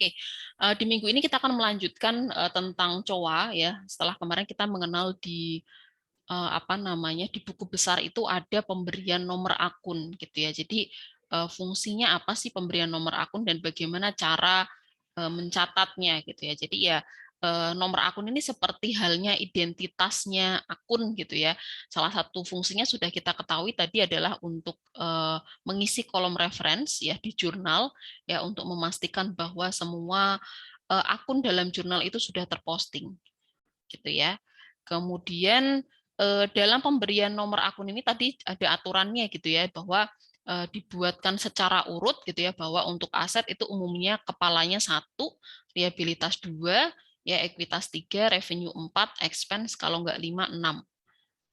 Oke, di minggu ini kita akan melanjutkan tentang COA ya. Setelah kemarin kita mengenal di apa namanya di buku besar itu ada pemberian nomor akun gitu ya. Jadi fungsinya apa sih pemberian nomor akun dan bagaimana cara mencatatnya gitu ya. Jadi ya nomor akun ini seperti halnya identitasnya akun gitu ya. Salah satu fungsinya sudah kita ketahui tadi adalah untuk mengisi kolom reference ya di jurnal ya untuk memastikan bahwa semua akun dalam jurnal itu sudah terposting gitu ya. Kemudian dalam pemberian nomor akun ini tadi ada aturannya gitu ya bahwa dibuatkan secara urut gitu ya bahwa untuk aset itu umumnya kepalanya 1, liabilitas 2, ya ekuitas 3, revenue 4, expense kalau nggak 5, 6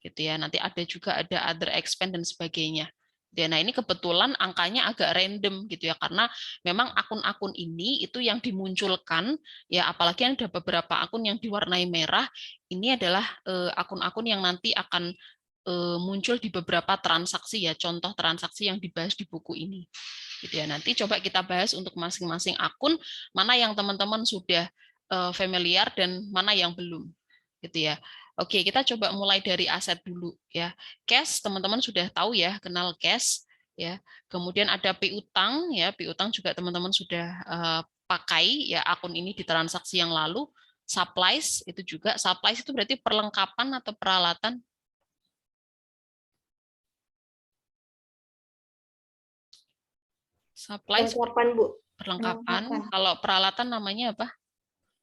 gitu ya. Nanti ada juga ada other expense dan sebagainya. Ya, nah ini kebetulan angkanya agak random gitu ya karena memang akun-akun ini itu yang dimunculkan ya apalagi ada beberapa akun yang diwarnai merah ini adalah akun-akun yang nanti akan muncul di beberapa transaksi ya contoh transaksi yang dibahas di buku ini gitu ya. Nanti coba kita bahas untuk masing-masing akun mana yang teman-teman sudah familiar dan mana yang belum gitu ya. Oke, kita coba mulai dari aset dulu ya. Cash teman-teman sudah tahu ya, kenal cash ya. Kemudian ada piutang ya, piutang juga teman-teman sudah pakai ya akun ini di transaksi yang lalu. Supplies itu juga, supplies itu berarti perlengkapan atau peralatan. Supplies Perlengkapan, Bu. perlengkapan. Kalau peralatan namanya apa?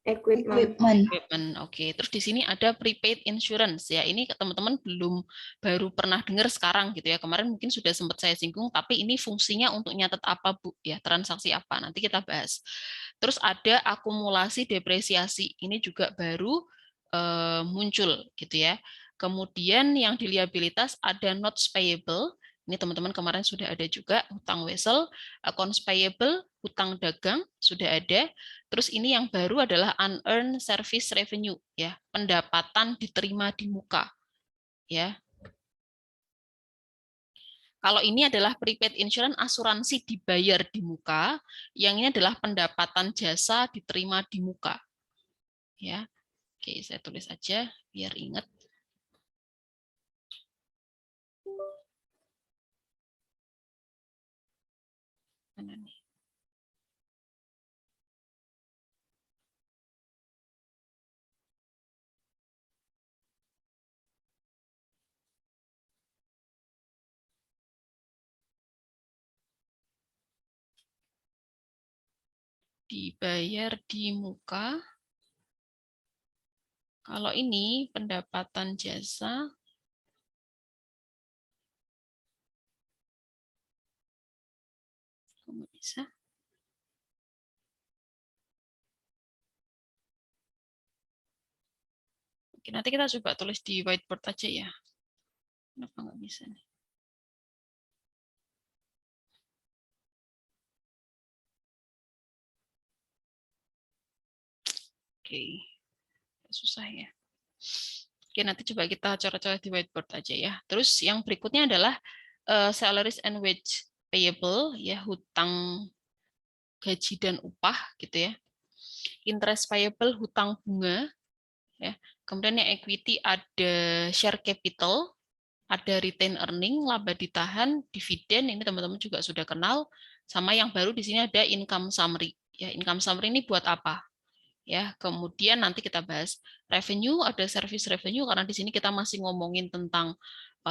Equipment. Equipment. Oke, terus di sini ada prepaid insurance ya. Ini teman-teman baru pernah dengar sekarang gitu ya. Kemarin mungkin sudah sempat saya singgung, tapi ini fungsinya untuk nyatet apa Bu ya, transaksi apa. Nanti kita bahas. Terus ada akumulasi depresiasi. Ini juga baru muncul gitu ya. Kemudian yang di liabilitas ada notes payable. Ini teman-teman kemarin sudah ada juga hutang wesel, accounts payable, hutang dagang sudah ada. Terus ini yang baru adalah unearned service revenue ya, pendapatan diterima di muka ya. Kalau ini adalah prepaid insurance asuransi dibayar di muka, yang ini adalah pendapatan jasa diterima di muka. Ya. Oke, saya tulis aja biar ingat. Mana nih? Dibayar di muka. Kalau ini pendapatan jasa kok bisa? Oke, nanti kita coba tulis di whiteboard aja ya. Kenapa nggak bisa nih? Oke, susah ya. Oke, nanti coba kita coret-coret di whiteboard aja ya. Terus yang berikutnya adalah salaries and wage payable, ya hutang gaji dan upah gitu ya. Interest payable, hutang bunga, ya. Kemudian yang equity ada share capital, ada retain earning, laba ditahan, dividen, ini teman-teman juga sudah kenal. Sama yang baru di sini ada income summary. Ya, income summary ini buat apa? Ya, kemudian nanti kita bahas revenue, ada service revenue karena di sini kita masih ngomongin tentang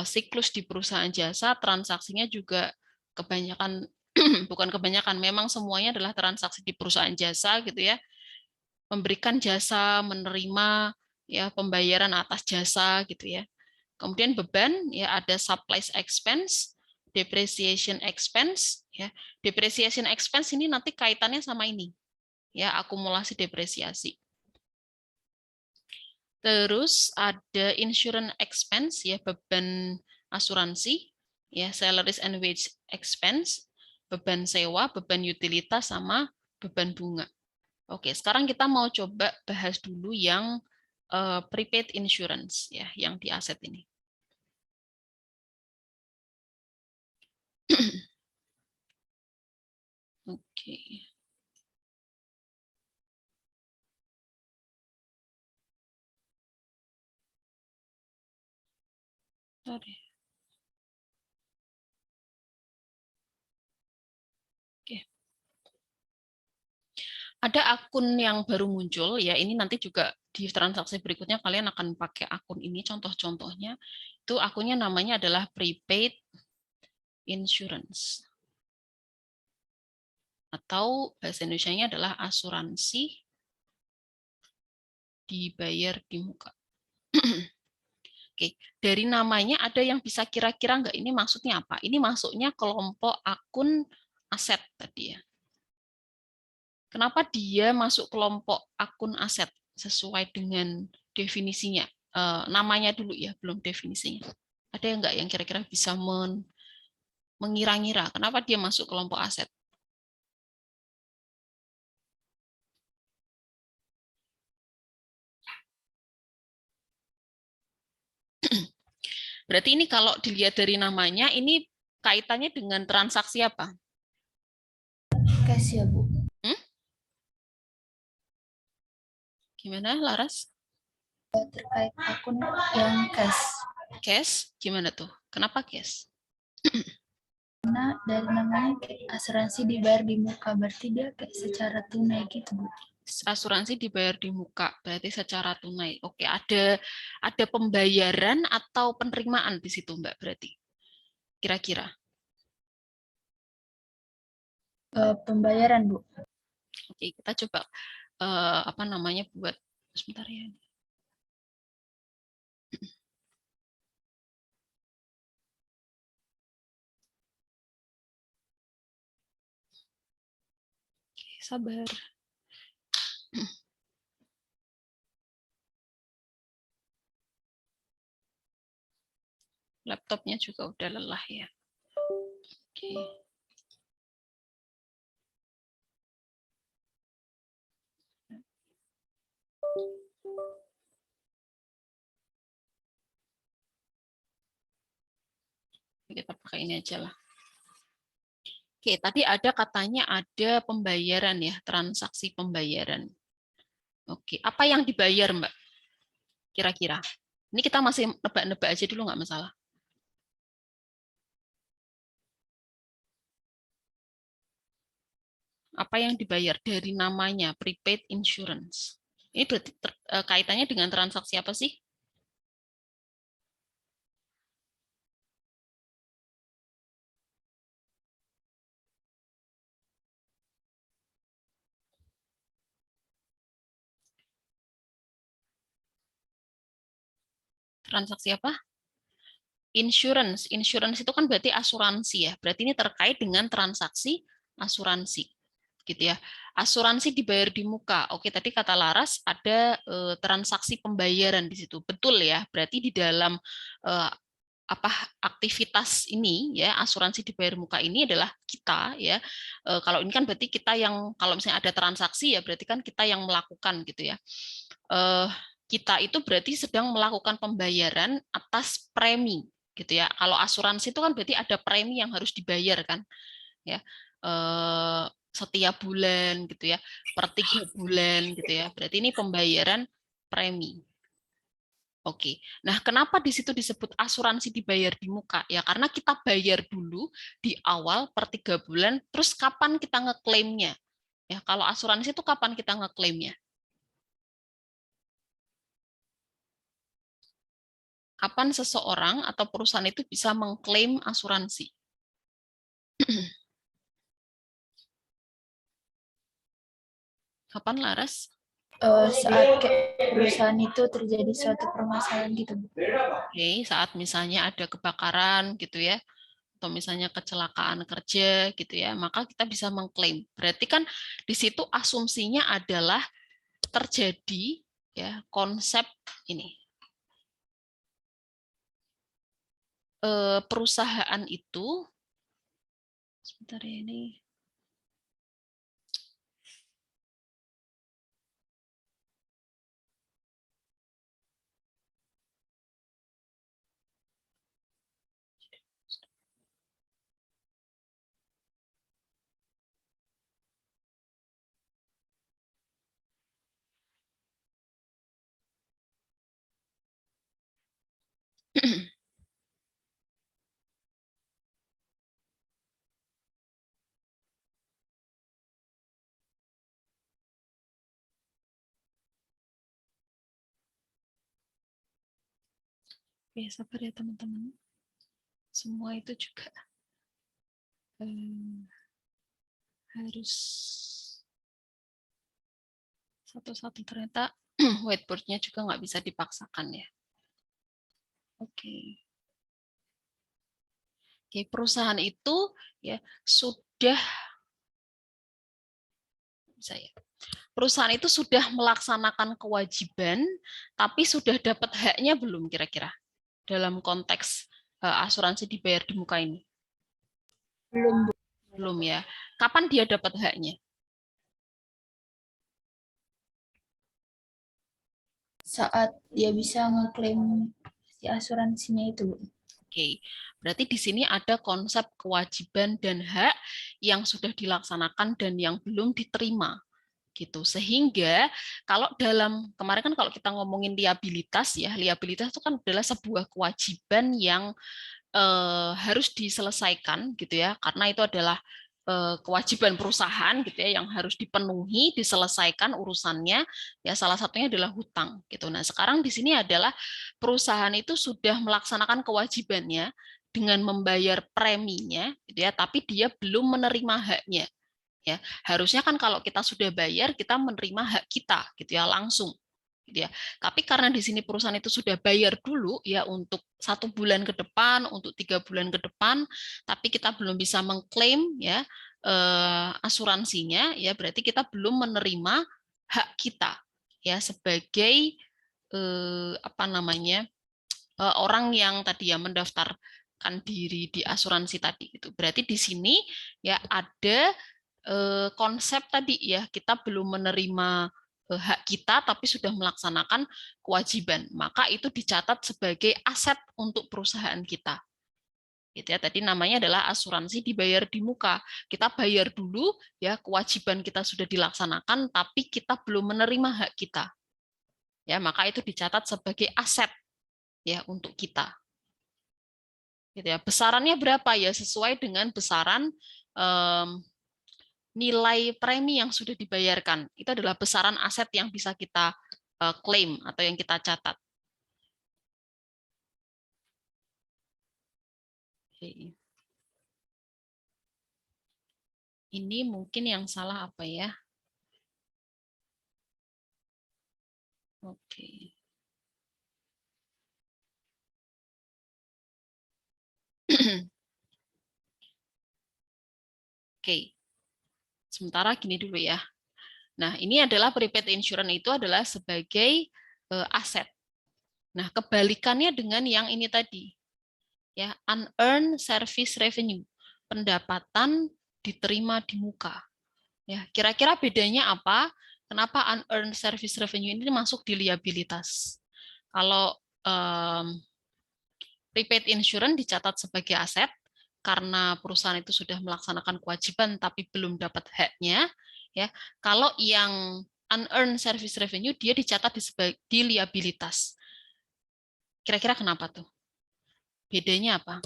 siklus di perusahaan jasa, transaksinya juga kebanyakan bukan kebanyakan, memang semuanya adalah transaksi di perusahaan jasa gitu ya. Memberikan jasa, menerima ya pembayaran atas jasa gitu ya. Kemudian beban ya ada supplies expense, depreciation expense ya. Depreciation expense ini nanti kaitannya sama ini ya, akumulasi depresiasi. Terus ada insurance expense ya, beban asuransi ya, salaries and wage expense, beban sewa, beban utilitas sama beban bunga. Oke, sekarang kita mau coba bahas dulu yang prepaid insurance ya, yang di aset ini. Oke. Sorry. Oke. Ada akun yang baru muncul ya, ini nanti juga di transaksi berikutnya kalian akan pakai akun ini, contoh-contohnya itu akunnya namanya adalah prepaid insurance atau bahasa Indonesianya adalah asuransi dibayar di muka. Oke, dari namanya ada yang bisa kira-kira nggak ini maksudnya apa? Ini masuknya kelompok akun aset tadi ya. Kenapa dia masuk kelompok akun aset sesuai dengan definisinya? Namanya dulu ya, belum definisinya. Ada yang nggak yang kira-kira bisa mengira-ngira kenapa dia masuk kelompok aset? Berarti ini kalau dilihat dari namanya, ini kaitannya dengan transaksi apa? Cash ya, Bu. Hmm? Gimana, Laras? Terkait akun yang cash. Cash? Gimana tuh? Kenapa cash? Karena dari namanya kayak asuransi dibayar di muka, berarti dia kayak secara tunai gitu, Bu. Asuransi dibayar di muka, berarti secara tunai. Oke, ada pembayaran atau penerimaan di situ, Mbak, berarti. Kira-kira. Pembayaran, Bu. Oke, kita coba apa namanya buat sebentar ya. Oke, sabar. Laptopnya juga udah lelah ya. Oke. Kita pakai ini aja lah. Oke, tadi ada katanya ada pembayaran ya, transaksi pembayaran. Oke, apa yang dibayar, Mbak? Kira-kira. Ini kita masih nebak-nebak aja dulu, nggak masalah. Apa yang dibayar dari namanya prepaid insurance? Ini berarti kaitannya dengan transaksi apa sih? Transaksi apa? Insurance. Insurance itu kan berarti asuransi ya. Berarti ini terkait dengan transaksi asuransi. Gitu ya. Asuransi dibayar di muka. Oke, tadi kata Laras ada transaksi pembayaran di situ. Betul ya. Berarti di dalam eh, apa aktivitas ini ya asuransi dibayar muka ini adalah kita ya. Kalau ini kan berarti kita yang kalau misalnya ada transaksi ya berarti kan kita yang melakukan gitu ya. Eh, kita itu berarti sedang melakukan pembayaran atas premi gitu ya. Kalau asuransi itu kan berarti ada premi yang harus dibayar kan ya. Setiap bulan gitu ya, per 3 bulan gitu ya. Berarti ini pembayaran premi. Oke, nah kenapa di situ disebut asuransi dibayar di muka? Ya karena kita bayar dulu di awal per 3 bulan, terus kapan kita ngeklaimnya? Ya kalau asuransi itu kapan kita ngeklaimnya? Kapan seseorang atau perusahaan itu bisa mengklaim asuransi? Kapan, Laras? Saat kayak perusahaan itu terjadi suatu permasalahan gitu, Bu. Oke, saat misalnya ada kebakaran gitu ya, atau misalnya kecelakaan kerja gitu ya, maka kita bisa mengklaim. Berarti kan di situ asumsinya adalah terjadi ya konsep ini. Perusahaan itu sebentar ya ini. Oke, sabar ya teman-teman. Semua itu juga harus satu-satu, ternyata whiteboard-nya juga nggak bisa dipaksakan ya. Oke. Oke, perusahaan itu ya sudah saya perusahaan itu sudah melaksanakan kewajiban, tapi sudah dapat haknya belum kira-kira dalam konteks asuransi dibayar di muka ini? Belum. Belum ya. Kapan dia dapat haknya? Saat dia bisa ngeklaim si asuransinya itu, Bu. Oke, berarti di sini ada konsep kewajiban dan hak yang sudah dilaksanakan dan yang belum diterima gitu. Sehingga kalau dalam kemarin kan kalau kita ngomongin liabilitas ya, liabilitas itu kan adalah sebuah kewajiban yang harus diselesaikan gitu ya, karena itu adalah kewajiban perusahaan gitu ya yang harus dipenuhi, diselesaikan urusannya ya, salah satunya adalah hutang gitu. Nah, sekarang di sini adalah perusahaan itu sudah melaksanakan kewajibannya dengan membayar preminya gitu ya, tapi dia belum menerima haknya ya. Harusnya kan kalau kita sudah bayar kita menerima hak kita gitu ya langsung gitu ya. Tapi karena di sini perusahaan itu sudah bayar dulu ya untuk 1 bulan ke depan, untuk 3 bulan ke depan, tapi kita belum bisa mengklaim ya asuransinya ya, berarti kita belum menerima hak kita ya sebagai apa namanya orang yang tadi ya mendaftarkan diri di asuransi tadi itu. Berarti di sini ya ada konsep tadi ya, kita belum menerima hak kita tapi sudah melaksanakan kewajiban, maka itu dicatat sebagai aset untuk perusahaan kita gitu ya. Tadi namanya adalah asuransi dibayar di muka. Kita bayar dulu ya, kewajiban kita sudah dilaksanakan tapi kita belum menerima hak kita ya, maka itu dicatat sebagai aset ya untuk kita gitu ya. Besarannya berapa ya, sesuai dengan besaran nilai premi yang sudah dibayarkan. Itu adalah besaran aset yang bisa kita klaim atau yang kita catat. Oke. Ini mungkin yang salah apa ya? Oke. Oke. Sementara gini dulu ya. Nah, ini adalah prepaid insurance itu adalah sebagai aset. Nah, kebalikannya dengan yang ini tadi. Ya, unearned service revenue, pendapatan diterima di muka. Ya, kira-kira bedanya apa? Kenapa unearned service revenue ini masuk di liabilitas? Kalau prepaid insurance dicatat sebagai aset karena perusahaan itu sudah melaksanakan kewajiban tapi belum dapat haknya, ya. Kalau yang unearned service revenue dia dicatat di liabilitas. Kira-kira kenapa tuh? Bedanya apa?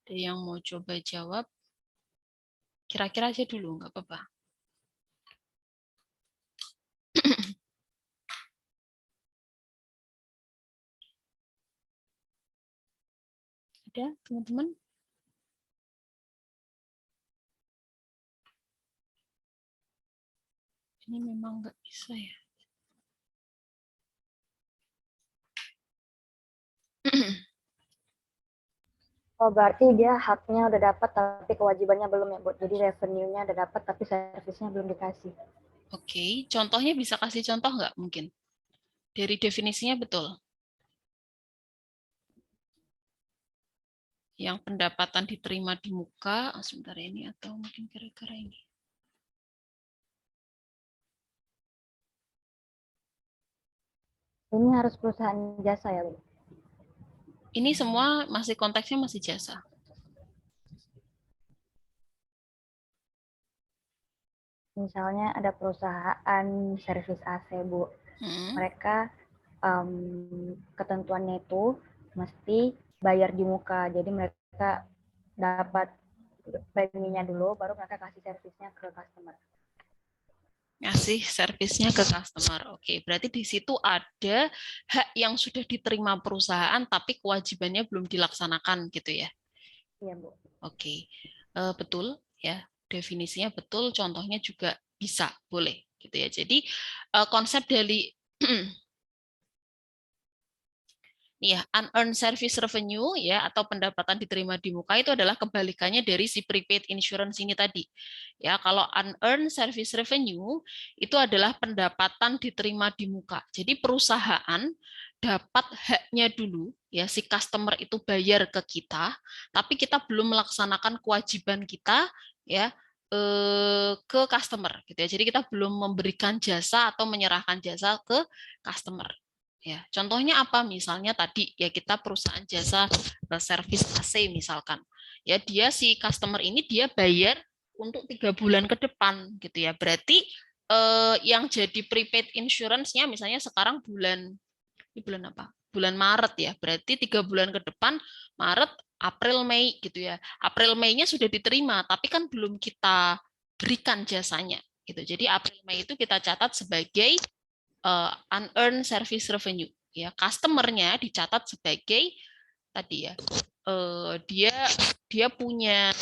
Ada yang mau coba jawab? Kira-kira aja dulu, nggak apa-apa. Ada, teman-teman? Ini memang nggak bisa ya. Oh, berarti dia haknya udah dapat tapi kewajibannya belum ya, Bu. Jadi revenue-nya udah dapat tapi servisnya belum dikasih. Oke, contohnya bisa kasih contoh nggak mungkin? Dari definisinya betul. Yang pendapatan diterima di muka, sebentar ini atau mungkin kira-kira ini. Ini harus perusahaan jasa ya, Bu? Ini semua masih konteksnya masih jasa. Misalnya ada perusahaan servis AC, Bu. Mereka ketentuannya itu mesti bayar di muka. Jadi mereka dapat preminya dulu, baru mereka kasih servisnya ke customer. ngasih servisnya ke customer. Oke, berarti di situ ada hak yang sudah diterima perusahaan tapi kewajibannya belum dilaksanakan gitu ya. Iya, Bu. Oke. Betul ya. Definisinya betul, contohnya juga bisa, boleh gitu ya. Jadi konsep dari ya, unearned service revenue ya atau pendapatan diterima di muka itu adalah kebalikannya dari si prepaid insurance ini tadi. Ya, kalau unearned service revenue itu adalah pendapatan diterima di muka. Jadi perusahaan dapat haknya dulu ya, si customer itu bayar ke kita, tapi kita belum melaksanakan kewajiban kita ya ke customer gitu ya. Jadi kita belum memberikan jasa atau menyerahkan jasa ke customer. Ya, contohnya apa? Misalnya tadi ya kita perusahaan jasa servis AC misalkan. Ya dia si customer ini dia bayar untuk 3 bulan ke depan gitu ya. Berarti yang jadi prepaid insurance-nya misalnya sekarang ini bulan apa? Bulan Maret ya. Berarti 3 bulan ke depan Maret, April, Mei gitu ya. April, Mei-nya sudah diterima, tapi kan belum kita berikan jasanya gitu. Jadi April, Mei itu kita catat sebagai unearned service revenue ya, customer-nya dicatat sebagai tadi ya dia dia punya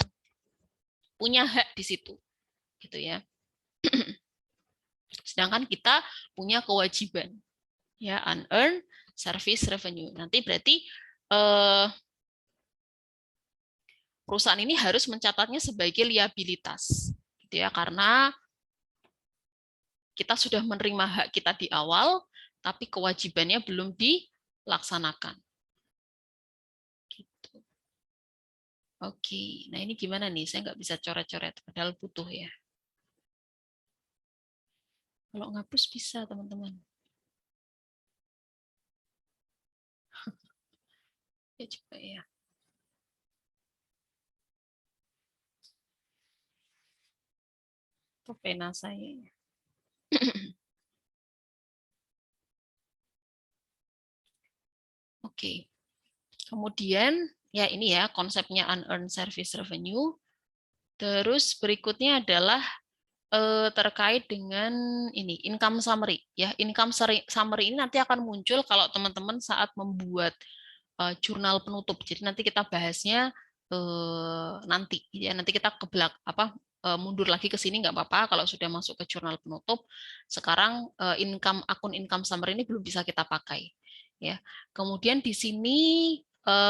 hak di situ gitu ya. Sedangkan kita punya kewajiban ya, unearned service revenue. Nanti berarti perusahaan ini harus mencatatnya sebagai liabilitas gitu ya, karena kita sudah menerima hak kita di awal, tapi kewajibannya belum dilaksanakan. Gitu. Oke, nah ini gimana nih? Saya nggak bisa coret-coret, padahal butuh ya. Kalau ngapus bisa, teman-teman. Ya coba ya. Itu pena saya. Oke. Kemudian ya ini ya konsepnya unearned service revenue. Terus berikutnya adalah terkait dengan ini income summary ya. Income summary ini nanti akan muncul kalau teman-teman saat membuat jurnal penutup. Jadi nanti kita bahasnya nanti ya, nanti kita ke mundur lagi ke sini nggak apa-apa kalau sudah masuk ke jurnal penutup. Sekarang akun income summary ini belum bisa kita pakai ya. Kemudian di sini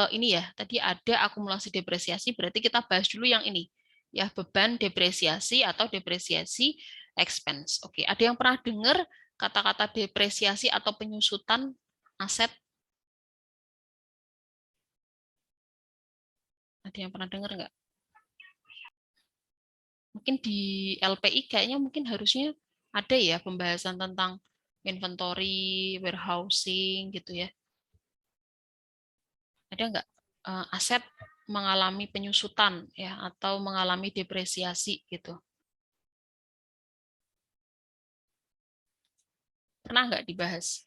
ini ya, tadi ada akumulasi depresiasi, berarti kita bahas dulu yang ini ya, beban depresiasi atau depresiasi expense. Oke, ada yang pernah dengar kata-kata depresiasi atau penyusutan aset? Ada yang pernah dengar nggak? Mungkin di LPI kayaknya mungkin harusnya ada ya pembahasan tentang inventory, warehousing gitu ya. Ada nggak aset mengalami penyusutan ya atau mengalami depresiasi gitu? Pernah nggak dibahas?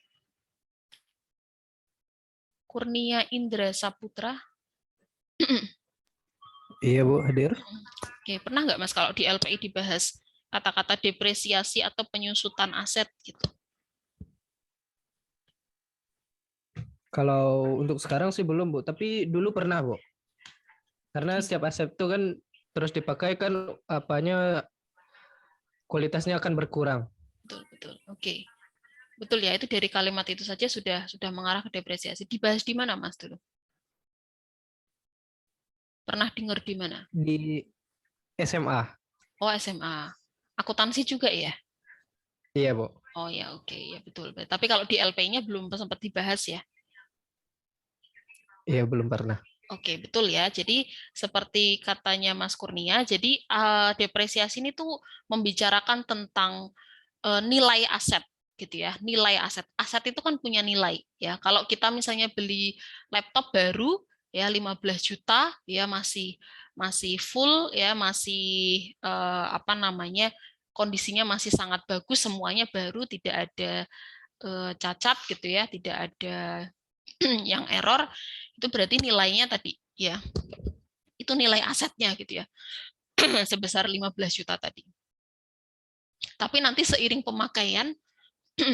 Kurnia Indra Saputra. Iya Bu, hadir. Oke, pernah nggak Mas kalau di LPI dibahas kata-kata depresiasi atau penyusutan aset gitu? Kalau untuk sekarang sih belum Bu, tapi dulu pernah Bu. Karena setiap aset itu kan terus dipakai kan kualitasnya akan berkurang. Betul, betul. Oke. Betul ya, itu dari kalimat itu saja sudah mengarah ke depresiasi. Dibahas di mana Mas dulu? Pernah dengar di mana? Di SMA. Oh, SMA. Akuntansi juga ya? Iya Bu. Oh ya, oke, ya betul. Tapi kalau di LP-nya belum sempat dibahas ya? Iya, belum pernah. Oke, betul ya. Jadi seperti katanya Mas Kurnia, jadi depresiasi ini tuh membicarakan tentang nilai aset gitu ya. Nilai aset. Aset itu kan punya nilai ya. Kalau kita misalnya beli laptop baru ya 15 juta ya masih full ya, masih kondisinya masih sangat bagus, semuanya baru, tidak ada cacat gitu ya, tidak ada yang error, itu berarti nilainya tadi ya, itu nilai asetnya gitu ya, sebesar 15 juta tadi. Tapi nanti seiring pemakaian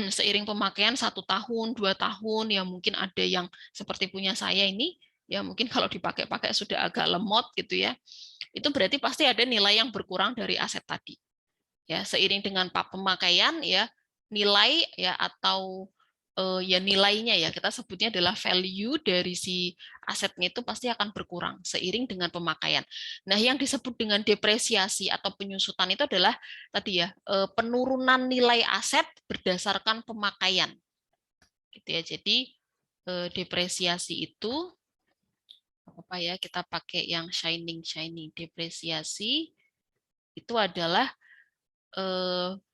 seiring pemakaian 1 tahun, 2 tahun, ya mungkin ada yang seperti punya saya ini, ya mungkin kalau dipakai-pakai sudah agak lemot gitu ya. Itu berarti pasti ada nilai yang berkurang dari aset tadi. Ya, seiring dengan pemakaian ya nilai ya atau ya nilainya ya kita sebutnya adalah value dari si asetnya itu pasti akan berkurang seiring dengan pemakaian. Nah, yang disebut dengan depresiasi atau penyusutan itu adalah tadi ya penurunan nilai aset berdasarkan pemakaian. Gitu ya. Jadi depresiasi itu apa ya kita pakai yang shining depresiasi itu adalah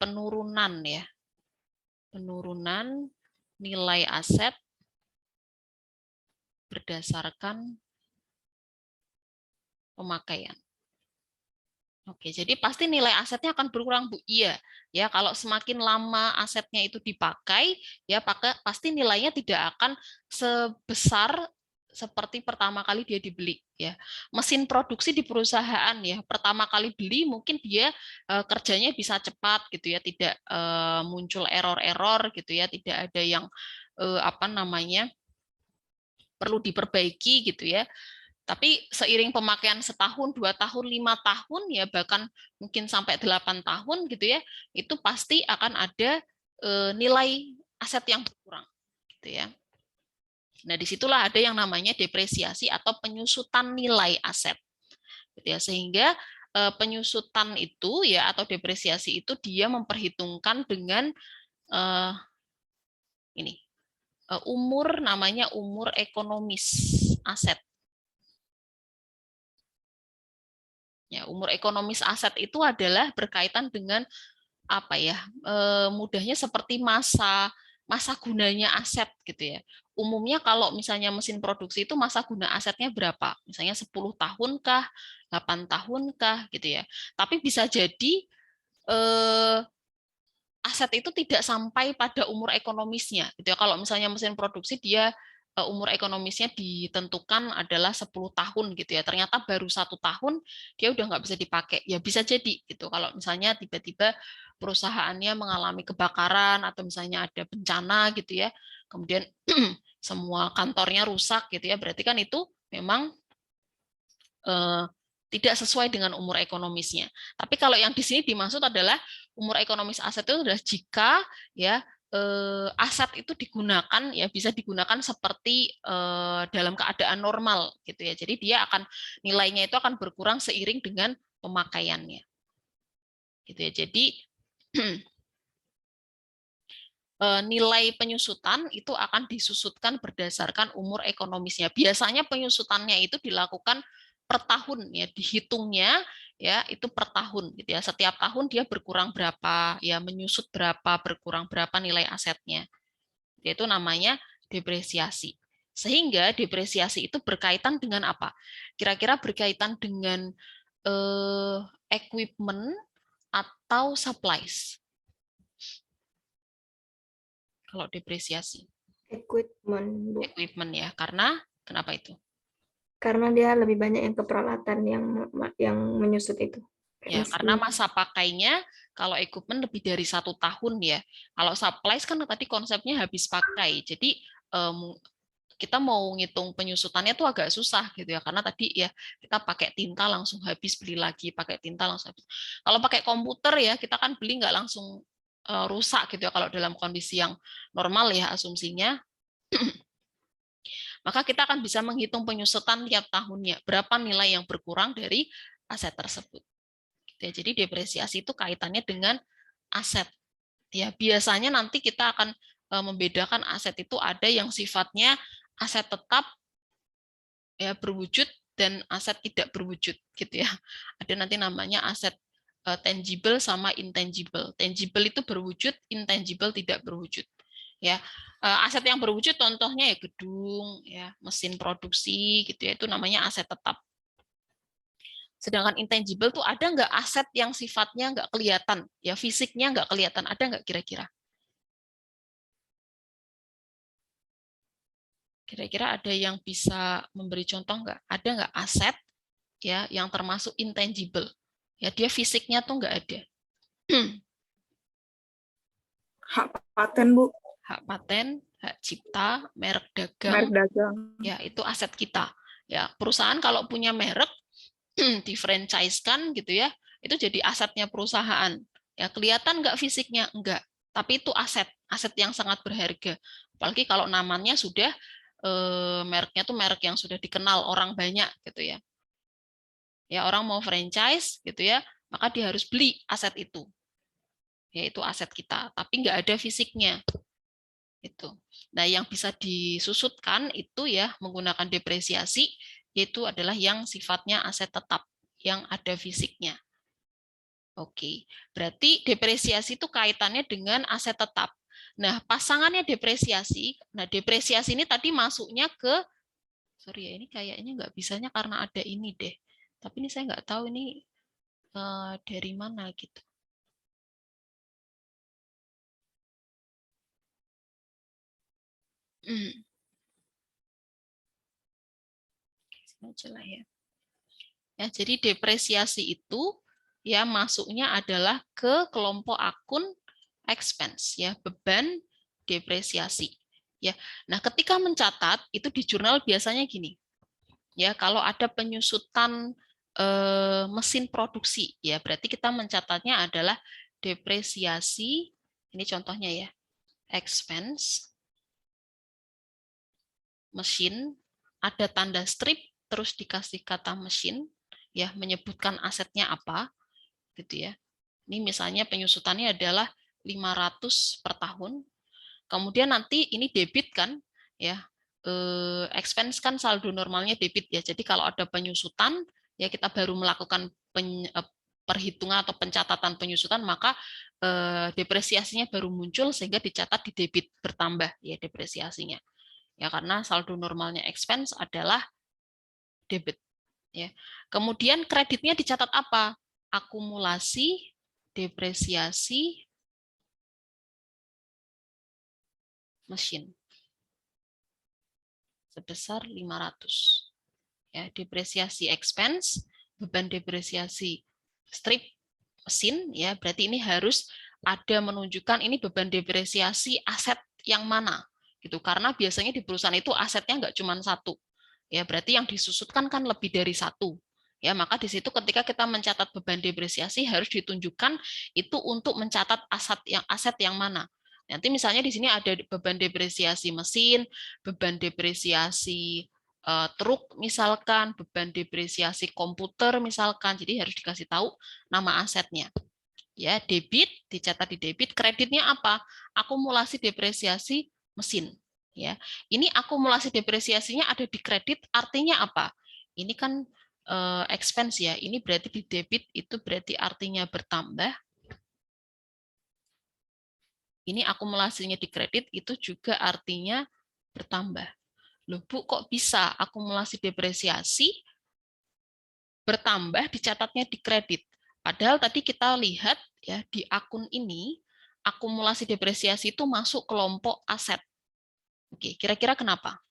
penurunan ya. Penurunan nilai aset berdasarkan pemakaian. Oke, jadi pasti nilai asetnya akan berkurang, Bu. Iya, ya kalau semakin lama asetnya itu dipakai, ya pasti nilainya tidak akan sebesar seperti pertama kali dia dibeli ya. Mesin produksi di perusahaan ya, pertama kali beli mungkin dia kerjanya bisa cepat gitu ya, tidak muncul error-error gitu ya, tidak ada yang apa namanya perlu diperbaiki gitu ya. Tapi seiring pemakaian setahun, 2 tahun, 5 tahun ya bahkan mungkin sampai 8 tahun gitu ya, itu pasti akan ada nilai aset yang berkurang gitu ya. Nah, disitulah ada yang namanya depresiasi atau penyusutan nilai aset. Gitu ya. Sehingga penyusutan itu ya atau depresiasi itu dia memperhitungkan dengan ini umur, namanya umur ekonomis aset. Ya, umur ekonomis aset itu adalah berkaitan dengan apa ya? Mudahnya seperti masa gunanya aset gitu ya. Umumnya kalau misalnya mesin produksi itu masa guna asetnya berapa? Misalnya 10 tahun kah, 8 tahun kah gitu ya. Tapi bisa jadi aset itu tidak sampai pada umur ekonomisnya gitu ya. Kalau misalnya mesin produksi dia umur ekonomisnya ditentukan adalah 10 tahun gitu ya. Ternyata baru 1 tahun dia udah nggak bisa dipakai. Ya bisa jadi gitu. Kalau misalnya tiba-tiba perusahaannya mengalami kebakaran atau misalnya ada bencana gitu ya. Kemudian semua kantornya rusak gitu ya. Berarti kan itu memang tidak sesuai dengan umur ekonomisnya. Tapi kalau yang di sini dimaksud adalah umur ekonomis aset itu adalah jika ya aset itu digunakan ya bisa digunakan seperti dalam keadaan normal gitu ya. Jadi dia akan nilainya itu akan berkurang seiring dengan pemakaiannya. Gitu ya. Jadi nilai penyusutan itu akan disusutkan berdasarkan umur ekonomisnya. Biasanya penyusutannya itu dilakukan per tahun ya, dihitungnya ya itu per tahun gitu ya. Setiap tahun dia berkurang berapa, ya menyusut berapa, berkurang berapa nilai asetnya. Itu namanya depresiasi. Sehingga depresiasi itu berkaitan dengan apa? Kira-kira berkaitan dengan equipment atau supplies. Kalau depresiasi. Equipment, Bu. Equipment ya, karena kenapa itu? Karena dia lebih banyak yang ke peralatan yang menyusut itu. Ya, karena masa pakainya kalau equipment lebih dari 1 tahun ya. Kalau supplies kan tadi konsepnya habis pakai. Jadi kita mau ngitung penyusutannya tuh agak susah gitu ya. Karena tadi ya kita pakai tinta langsung habis, beli lagi pakai tinta langsung habis. Kalau pakai komputer ya kita kan beli nggak langsung rusak gitu ya kalau dalam kondisi yang normal ya asumsinya. Maka kita akan bisa menghitung penyusutan tiap tahunnya, berapa nilai yang berkurang dari aset tersebut. Jadi depresiasi itu kaitannya dengan aset. Ya, biasanya nanti kita akan membedakan aset itu ada yang sifatnya aset tetap ya berwujud dan aset tidak berwujud gitu ya. Ada nanti namanya aset tangible sama intangible. Tangible itu berwujud, intangible tidak berwujud. Ya, aset yang berwujud contohnya ya gedung, ya mesin produksi gitu ya, itu namanya aset tetap. Sedangkan intangible tuh ada nggak aset yang sifatnya nggak kelihatan, ya fisiknya nggak kelihatan, ada nggak kira-kira? Kira-kira ada yang bisa memberi contoh nggak? Ada nggak aset ya yang termasuk intangible? Ya dia fisiknya tuh nggak ada. Hak paten, Bu. Hak paten, hak cipta, merek dagang, Merek dagang. ya itu aset kita. Ya, perusahaan kalau punya merek di-franchise-kan gitu ya, itu jadi asetnya perusahaan. Ya, kelihatan nggak fisiknya? Enggak. Tapi itu aset, aset yang sangat berharga. Apalagi kalau namanya sudah mereknya tuh merek yang sudah dikenal orang banyak gitu ya. Ya, orang mau franchise gitu ya, maka dia harus beli aset itu. Yaitu aset kita, tapi nggak ada fisiknya. Itu. Nah, yang bisa disusutkan itu ya menggunakan depresiasi, yaitu adalah yang sifatnya aset tetap, yang ada fisiknya. Oke, berarti depresiasi itu kaitannya dengan aset tetap. Nah, pasangannya depresiasi, nah depresiasi ini tadi masuknya ke, sorry ya, ini kayaknya nggak bisanya karena ada ini deh. Tapi ini saya nggak tahu ini dari mana gitu. Sini aja lah ya. Ya, jadi depresiasi itu ya masuknya adalah ke kelompok akun expense ya, beban depresiasi. Ya. Nah, ketika mencatat itu di jurnal biasanya gini. Ya, kalau ada penyusutan mesin produksi ya, berarti kita mencatatnya adalah depresiasi, ini contohnya ya. Expense mesin, ada tanda strip terus dikasih kata mesin ya, menyebutkan asetnya apa gitu ya. Ini misalnya penyusutannya adalah 500 per tahun. Kemudian nanti ini debit kan ya. Expense kan saldo normalnya debit ya. Jadi kalau ada penyusutan ya kita baru melakukan perhitungan atau pencatatan penyusutan, maka depresiasinya baru muncul sehingga dicatat di debit bertambah ya depresiasinya. Ya karena saldo normalnya expense adalah debit. Ya. Kemudian kreditnya dicatat apa? Akumulasi, depresiasi, mesin. Sebesar 500. Ya, depresiasi expense, beban depresiasi strip mesin, ya berarti ini harus ada menunjukkan ini beban depresiasi aset yang mana. Gitu. Karena biasanya di perusahaan itu asetnya nggak cuma satu. Ya, berarti yang disusutkan kan lebih dari satu. Ya, maka di situ ketika kita mencatat beban depresiasi harus ditunjukkan itu untuk mencatat aset yang mana. Nanti misalnya di sini ada beban depresiasi mesin, beban depresiasi truk misalkan, beban depresiasi komputer misalkan. Jadi harus dikasih tahu nama asetnya. Ya, debit dicatat di debit, kreditnya apa? Akumulasi depresiasi mesin. Ya, ini akumulasi depresiasinya ada di kredit, artinya apa? Ini kan expense ya. Ini berarti di debit itu berarti artinya bertambah. Ini akumulasinya di kredit itu juga artinya bertambah. Loh Bu, kok bisa akumulasi depresiasi bertambah dicatatnya di kredit? Padahal tadi kita lihat ya di akun ini akumulasi depresiasi itu masuk kelompok aset. Oke, kira-kira kenapa?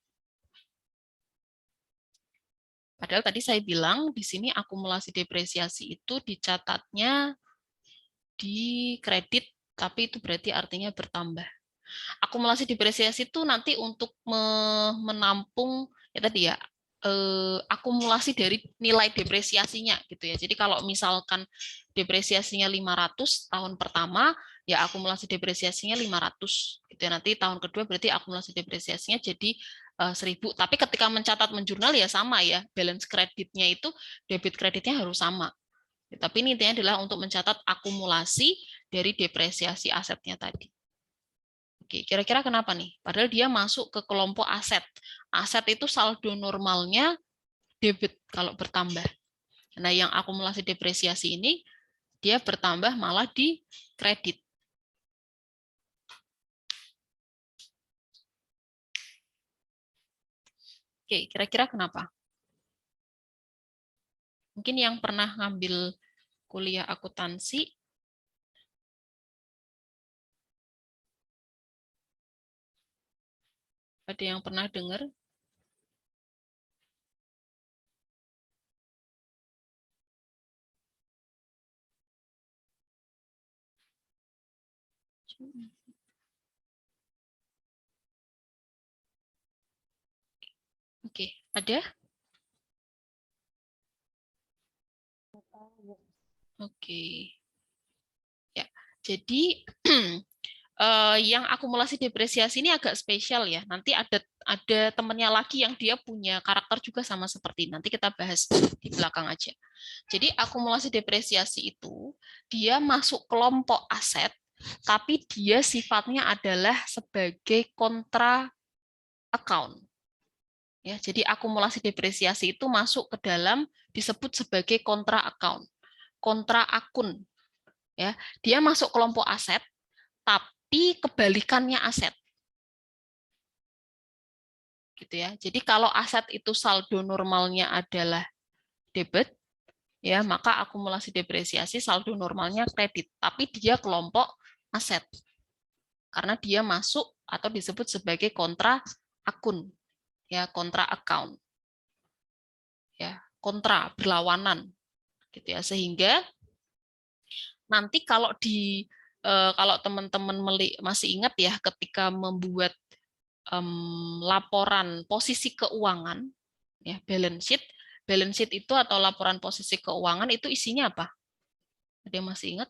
Padahal tadi saya bilang di sini akumulasi depresiasi itu dicatatnya di kredit, tapi itu berarti artinya bertambah. Akumulasi depresiasi itu nanti untuk menampung ya tadi ya akumulasi dari nilai depresiasinya gitu ya. Jadi kalau misalkan depresiasinya 500 tahun pertama ya akumulasi depresiasinya 500 gitu ya. Nanti tahun kedua berarti akumulasi depresiasinya jadi 1000. Tapi ketika mencatat menjurnal ya sama ya, balance kreditnya itu debit kreditnya harus sama. Tapi ini intinya adalah untuk mencatat akumulasi dari depresiasi asetnya tadi. Oke, kira-kira kenapa nih? Padahal dia masuk ke kelompok aset. Aset itu saldo normalnya debit kalau bertambah. Nah, yang akumulasi depresiasi ini dia bertambah malah di kredit. Oke, kira-kira kenapa? Mungkin yang pernah ngambil kuliah akuntansi ada yang pernah dengar? Oke, ada? Oke. Ya, jadi yang akumulasi depresiasi ini agak spesial ya. Nanti ada temennya lagi yang dia punya karakter juga sama seperti ini. Nanti kita bahas di belakang aja. Jadi akumulasi depresiasi itu dia masuk kelompok aset, tapi dia sifatnya adalah sebagai kontra account. Ya, jadi akumulasi depresiasi itu masuk ke dalam disebut sebagai kontra account, kontra akun. Ya, dia masuk kelompok aset, tapi kebalikannya aset. Gitu ya. Jadi kalau aset itu saldo normalnya adalah debit, ya maka akumulasi depresiasi saldo normalnya kredit, tapi dia kelompok aset. Karena dia masuk atau disebut sebagai kontra akun, ya kontra account. Ya, kontra berlawanan gitu ya. Sehingga nanti kalau kalau teman-teman masih ingat ya ketika membuat laporan posisi keuangan, ya balance sheet itu atau laporan posisi keuangan itu isinya apa? Ada yang masih ingat?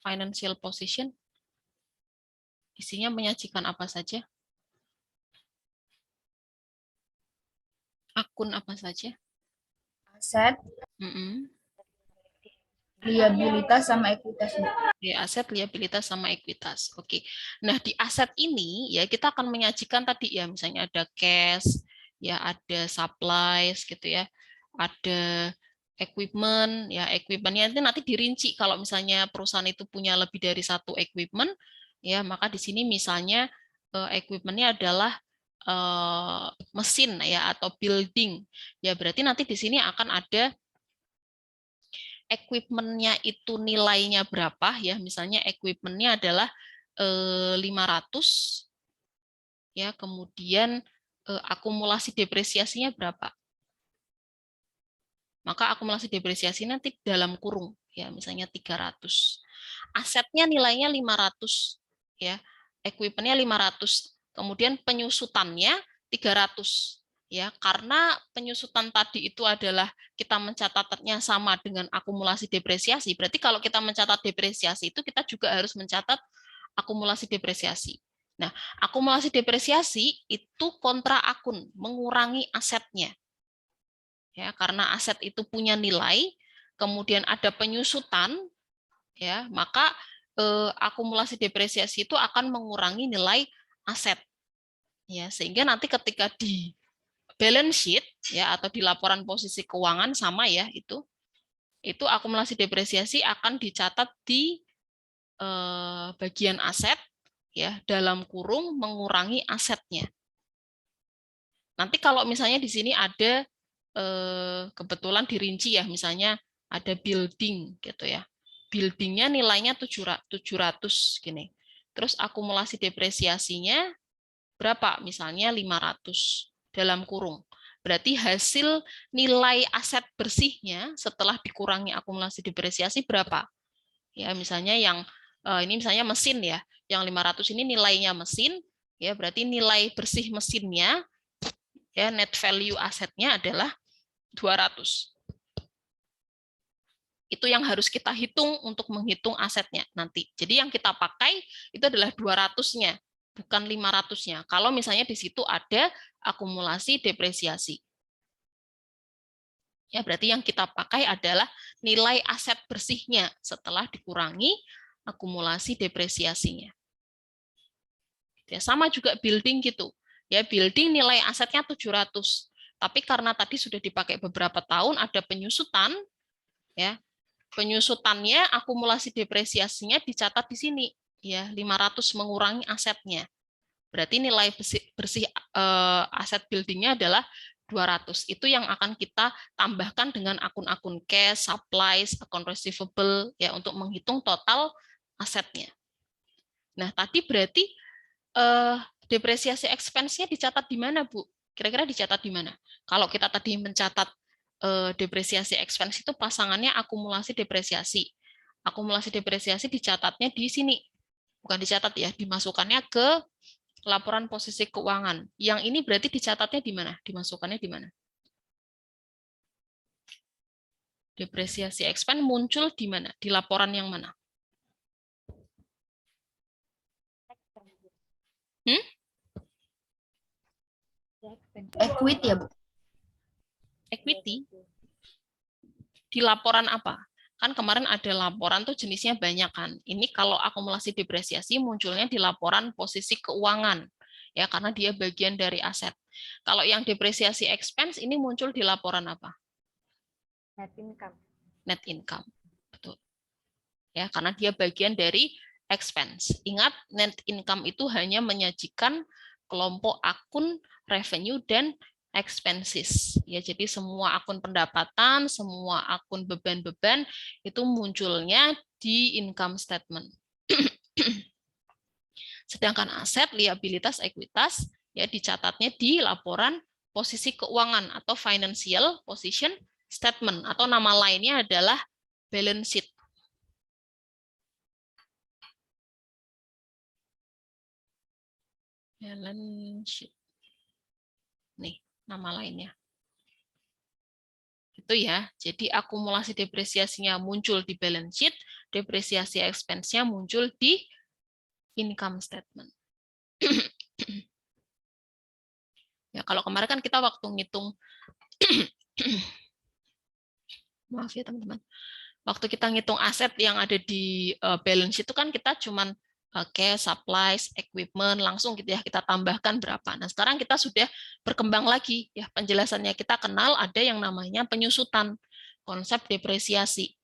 Financial position isinya menyajikan apa saja? Akun apa saja? Aset, liabilitas sama ekuitas. Ya, aset, liabilitas, sama ekuitas. Oke. Nah, di aset ini ya kita akan menyajikan tadi ya, misalnya ada cash, ya ada supplies gitu ya. Ada equipment, ya equipmentnya itu nanti dirinci kalau misalnya perusahaan itu punya lebih dari satu equipment, ya maka di sini misalnya equipmentnya adalah mesin ya atau building. Ya berarti nanti di sini akan ada equipment-nya itu nilainya berapa ya, misalnya equipment-nya adalah 500 ya, kemudian akumulasi depresiasinya berapa, maka akumulasi depresiasi nanti dalam kurung ya, misalnya 300. Asetnya nilainya 500 ya, equipment-nya 500, kemudian penyusutannya 300 ya, karena penyusutan tadi itu adalah kita mencatatnya sama dengan akumulasi depresiasi, berarti kalau kita mencatat depresiasi itu kita juga harus mencatat akumulasi depresiasi. Nah, akumulasi depresiasi itu kontra akun, mengurangi asetnya. Ya, karena aset itu punya nilai, kemudian ada penyusutan, ya, maka akumulasi depresiasi itu akan mengurangi nilai aset. Ya, sehingga nanti ketika di balance sheet ya atau di laporan posisi keuangan sama ya, itu akumulasi depresiasi akan dicatat di bagian aset ya, dalam kurung mengurangi asetnya. Nanti kalau misalnya di sini ada kebetulan dirinci ya, misalnya ada building gitu ya, buildingnya nilainya 700 gini, terus akumulasi depresiasinya berapa, misalnya 500 dalam kurung, berarti hasil nilai aset bersihnya setelah dikurangi akumulasi depresiasi berapa ya, misalnya yang ini misalnya mesin ya, yang 500 ini nilainya mesin ya, berarti nilai bersih mesinnya ya, net value asetnya adalah 200. Itu yang harus kita hitung untuk menghitung asetnya nanti. Jadi yang kita pakai itu adalah 200-nya, bukan 500-nya. Kalau misalnya di situ ada akumulasi depresiasi. Ya, berarti yang kita pakai adalah nilai aset bersihnya setelah dikurangi akumulasi depresiasinya. Ya, sama juga building gitu. Ya, building nilai asetnya 700. Tapi karena tadi sudah dipakai beberapa tahun, ada penyusutan, ya. Penyusutannya akumulasi depresiasinya dicatat di sini, ya, 500 mengurangi asetnya. Berarti nilai bersih aset buildingnya adalah 200. Itu yang akan kita tambahkan dengan akun-akun cash, supplies, account receivable ya, untuk menghitung total asetnya. Nah, tadi berarti depresiasi expense-nya dicatat di mana, Bu? Kira-kira dicatat di mana? Kalau kita tadi mencatat depresiasi expense itu pasangannya akumulasi depresiasi. Akumulasi depresiasi dicatatnya di sini. Bukan dicatat ya, dimasukkannya ke laporan posisi keuangan. Yang ini berarti dicatatnya di mana? Dimasukkannya di mana? Depresiasi expense muncul di mana? Di laporan yang mana? Equity ya, Bu? Equity. Di laporan apa? Kan kemarin ada laporan tuh jenisnya banyak kan. Ini kalau akumulasi depresiasi munculnya di laporan posisi keuangan. Ya, karena dia bagian dari aset. Kalau yang depresiasi expense ini muncul di laporan apa? Net income. Net income. Betul. Ya, karena dia bagian dari expense. Ingat, net income itu hanya menyajikan kelompok akun revenue dan expenses. Ya, jadi semua akun pendapatan, semua akun beban-beban itu munculnya di income statement. Sedangkan aset, liabilitas, ekuitas ya dicatatnya di laporan posisi keuangan atau financial position statement, atau nama lainnya adalah balance sheet. Balance sheet. Nih, nama lainnya. Itu ya. Jadi akumulasi depresiasinya muncul di balance sheet, depresiasi expense-nya muncul di income statement. Ya, kalau kemarin kan kita waktu ngitung maaf ya teman-teman. Waktu kita ngitung aset yang ada di balance sheet itu kan kita cuman cash, supplies, equipment, langsung gitu ya, kita tambahkan berapa. Nah, sekarang kita sudah berkembang lagi ya penjelasannya. Kita kenal ada yang namanya penyusutan, konsep depresiasi.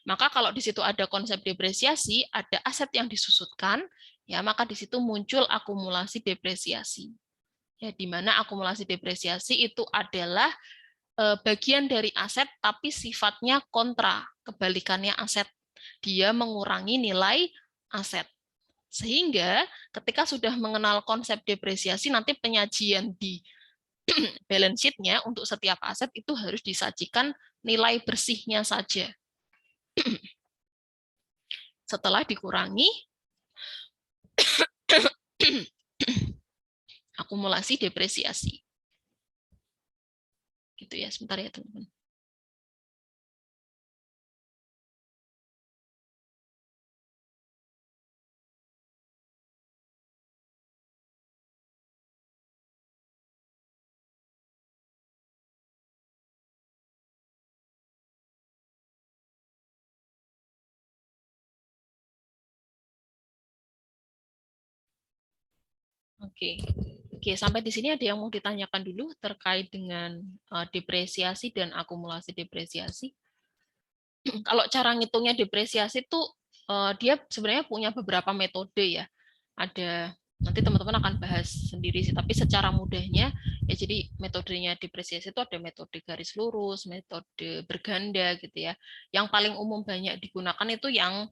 Maka kalau di situ ada konsep depresiasi, ada aset yang disusutkan, ya maka di situ muncul akumulasi depresiasi. Ya, di mana akumulasi depresiasi itu adalah bagian dari aset tapi sifatnya kontra, kebalikannya aset. Dia mengurangi nilai aset. Sehingga ketika sudah mengenal konsep depresiasi, nanti penyajian di balance sheet-nya untuk setiap aset itu harus disajikan nilai bersihnya saja. Setelah dikurangi akumulasi depresiasi. Gitu ya, sebentar ya teman-teman. Oke, sampai di sini ada yang mau ditanyakan dulu terkait dengan depresiasi dan akumulasi depresiasi. Kalau cara ngitungnya depresiasi itu dia sebenarnya punya beberapa metode ya. Ada, nanti teman-teman akan bahas sendiri sih, tapi secara mudahnya ya, jadi metodenya depresiasi itu ada metode garis lurus, metode berganda gitu ya. Yang paling umum banyak digunakan itu yang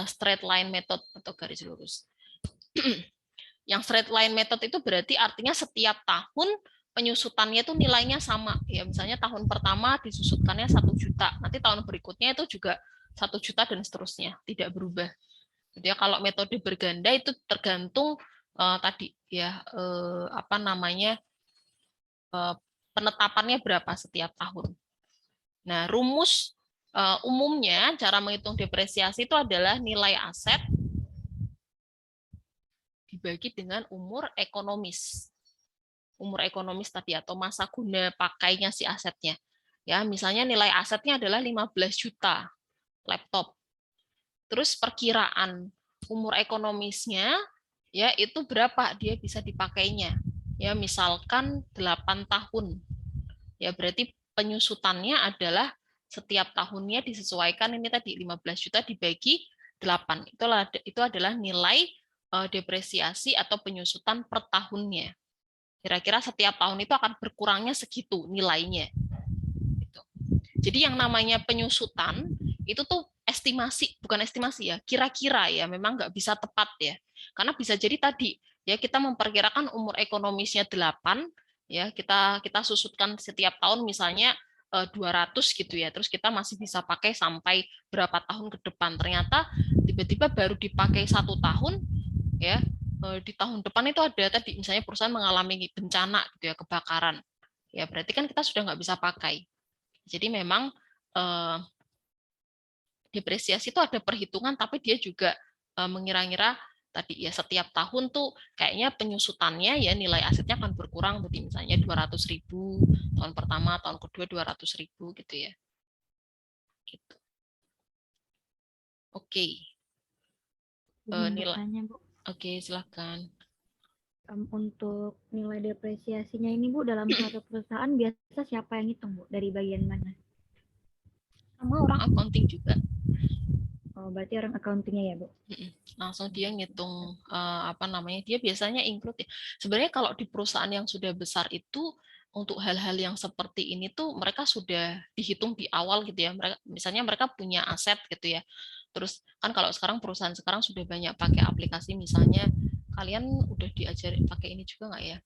straight line method atau garis lurus. Yang straight line method itu berarti artinya setiap tahun penyusutannya itu nilainya sama. Ya, misalnya tahun pertama disusutkannya 1 juta, nanti tahun berikutnya itu juga 1 juta dan seterusnya, tidak berubah. Jadi kalau metode berganda itu tergantung tadi ya penetapannya berapa setiap tahun. Nah, rumus umumnya cara menghitung depresiasi itu adalah nilai aset dibagi dengan umur ekonomis. Umur ekonomis tadi atau masa guna pakainya si asetnya. Ya, misalnya nilai asetnya adalah 15 juta laptop. Terus perkiraan umur ekonomisnya ya itu berapa dia bisa dipakainya. Ya, misalkan 8 tahun. Ya, berarti penyusutannya adalah setiap tahunnya disesuaikan ini tadi 15 juta dibagi 8. Itu adalah nilai depresiasi atau penyusutan per tahunnya. Kira-kira setiap tahun itu akan berkurangnya segitu nilainya. Jadi yang namanya penyusutan itu tuh estimasi, bukan estimasi ya, kira-kira ya, memang nggak bisa tepat ya. Karena bisa jadi tadi ya kita memperkirakan umur ekonomisnya 8, ya kita susutkan setiap tahun misalnya 200 gitu ya, terus kita masih bisa pakai sampai berapa tahun ke depan. Ternyata tiba-tiba baru dipakai 1 tahun ya di tahun depan itu ada tadi misalnya perusahaan mengalami bencana gitu ya, kebakaran, ya berarti kan kita sudah nggak bisa pakai. Jadi memang depresiasi itu ada perhitungan, tapi dia juga mengira-ngira tadi ya setiap tahun tuh kayaknya penyusutannya ya nilai asetnya akan berkurang, berarti misalnya 200.000 tahun pertama, tahun kedua 200.000 gitu ya. Gitu. Oke. Izin Nilai. bertanya, Bu. Oke, silakan. Untuk nilai depresiasinya ini, Bu, dalam suatu perusahaan biasa siapa yang hitung, Bu? Dari bagian mana? Sama orang accounting juga. Oh, berarti orang accounting-nya ya, Bu? Langsung dia ngitung dia biasanya include ya. Sebenarnya kalau di perusahaan yang sudah besar itu untuk hal-hal yang seperti ini tuh mereka sudah dihitung di awal gitu ya. Misalnya mereka punya aset gitu ya. Terus kan kalau sekarang perusahaan sekarang sudah banyak pakai aplikasi, misalnya kalian udah diajarin pakai ini juga nggak ya?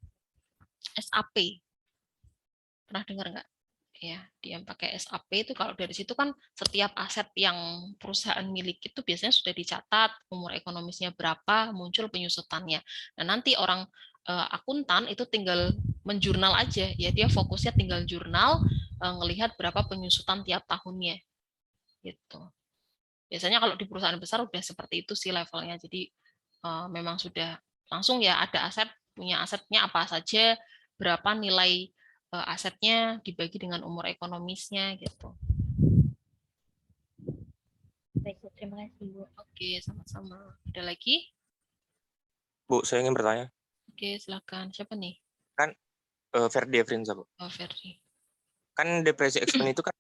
SAP. Pernah dengar nggak? Ya, dia pakai SAP itu kalau dari situ kan setiap aset yang perusahaan milik itu biasanya sudah dicatat, umur ekonomisnya berapa, muncul penyusutannya. Nah, nanti orang akuntan itu tinggal menjurnal aja, ya dia fokusnya tinggal jurnal, ngelihat berapa penyusutan tiap tahunnya. Gitu. Biasanya kalau di perusahaan besar udah seperti itu sih levelnya. Jadi memang sudah langsung ya ada aset, punya asetnya apa saja, berapa nilai asetnya dibagi dengan umur ekonomisnya gitu. Baik, Bu. Terima kasih, Bu. Oke, sama-sama. Ada lagi? Bu, saya ingin bertanya. Oke, silakan. Siapa nih? Kan Ferdi Efrinza, Bu. Oh, Ferdi. Kan depresi expense itu kan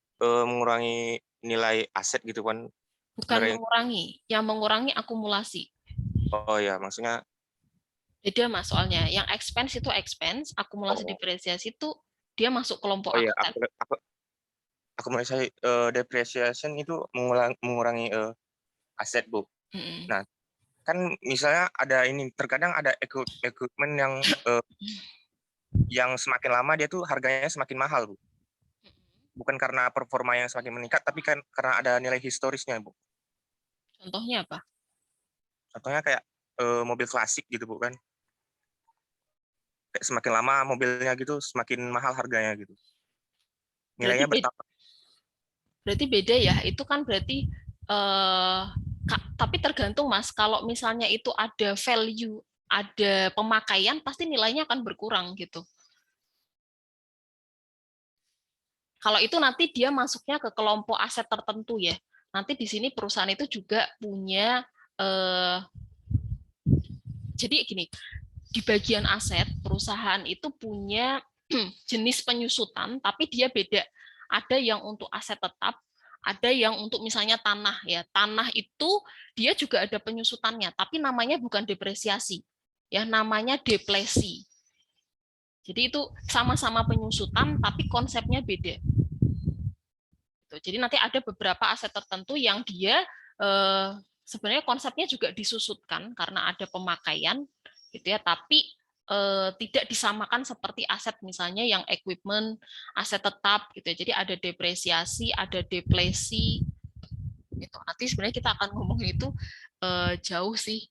mengurangi nilai aset gitu kan. Bukan mengurangi, yang mengurangi akumulasi. Oh ya, maksudnya beda Mas soalnya. Yang expense itu expense, akumulasi depresiasi itu dia masuk kelompok iya, aset. akumulasi depreciation itu mengurangi aset, Bu. Nah, kan misalnya ada ini, terkadang ada equipment yang semakin lama dia tuh harganya semakin mahal, Bu. Bukan karena performa yang semakin meningkat, tapi kan karena ada nilai historisnya, Bu. Contohnya apa? Contohnya kayak mobil klasik gitu, Bu, kan. Kayak semakin lama mobilnya gitu, semakin mahal harganya gitu. Nilainya bertambah. Berarti beda ya, itu kan berarti tapi tergantung Mas, kalau misalnya itu ada value, ada pemakaian, pasti nilainya akan berkurang gitu. Kalau itu nanti dia masuknya ke kelompok aset tertentu ya. Nanti di sini perusahaan itu juga punya, jadi gini, di bagian aset perusahaan itu punya jenis penyusutan, tapi dia beda. Ada yang untuk aset tetap, ada yang untuk misalnya tanah ya. Tanah itu dia juga ada penyusutannya, tapi namanya bukan depresiasi, ya namanya deplesi. Jadi itu sama-sama penyusutan, tapi konsepnya beda. Jadi nanti ada beberapa aset tertentu yang dia sebenarnya konsepnya juga disusutkan karena ada pemakaian, gitu ya. Tapi tidak disamakan seperti aset misalnya yang equipment, aset tetap, gitu ya. Jadi ada depresiasi, ada deplesi. Gitu. Nanti sebenarnya kita akan ngomong itu jauh sih.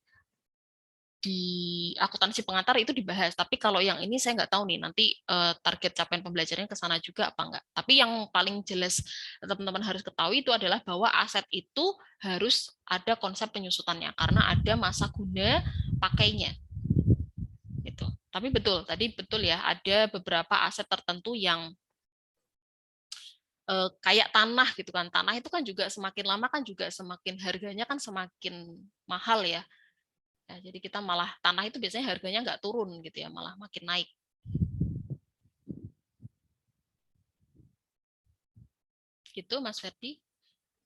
Di akuntansi pengantar itu dibahas, tapi kalau yang ini saya nggak tahu nih nanti target capaian pembelajarannya ke sana juga apa enggak. Tapi yang paling jelas teman-teman harus ketahui itu adalah bahwa aset itu harus ada konsep penyusutannya karena ada masa guna pakainya. Gitu. Tapi betul, tadi betul ya, ada beberapa aset tertentu yang kayak tanah gitu kan. Tanah itu kan juga semakin lama kan juga semakin harganya kan semakin mahal ya. Ya, jadi kita malah tanah itu biasanya harganya nggak turun gitu ya, malah makin naik. Gitu Mas Ferdi.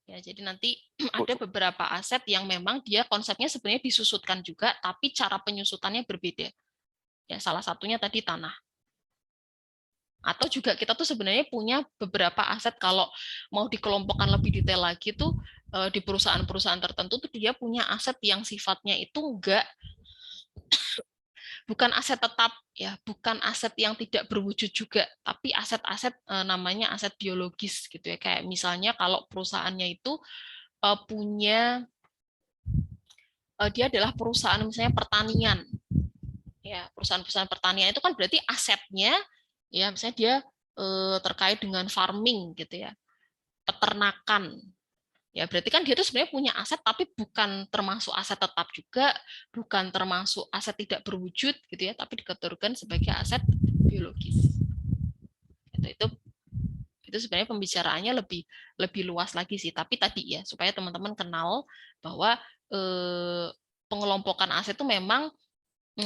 Ya, jadi nanti ada beberapa aset yang memang dia konsepnya sebenarnya disusutkan juga, tapi cara penyusutannya berbeda. Ya, salah satunya tadi tanah. Atau juga kita tuh sebenarnya punya beberapa aset kalau mau dikelompokkan lebih detail lagi tuh di perusahaan-perusahaan tertentu tuh dia punya aset yang sifatnya itu bukan aset tetap ya, bukan aset yang tidak berwujud juga, tapi aset-aset namanya aset biologis gitu ya. Kayak misalnya kalau perusahaannya itu punya dia adalah perusahaan misalnya pertanian Ya, perusahaan-perusahaan pertanian itu kan berarti asetnya, ya misalnya dia terkait dengan farming gitu ya, peternakan. Ya, berarti kan dia itu sebenarnya punya aset, tapi bukan termasuk aset tetap juga, bukan termasuk aset tidak berwujud gitu ya, tapi dikategorikan sebagai aset biologis. Itu sebenarnya pembicaraannya lebih luas lagi sih. Tapi tadi ya supaya teman-teman kenal bahwa pengelompokan aset itu memang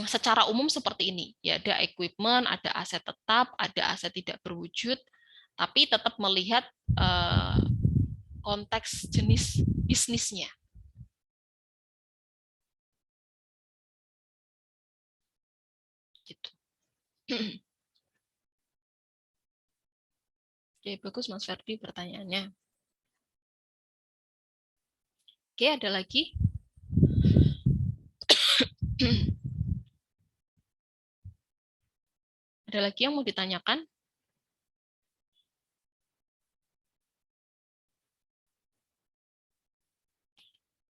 secara umum seperti ini. Ya, ada equipment, ada aset tetap, ada aset tidak berwujud, tapi tetap melihat konteks jenis bisnisnya. Gitu. Oke, bagus Mas Ferdi pertanyaannya. Oke, ada lagi? Ada lagi yang mau ditanyakan?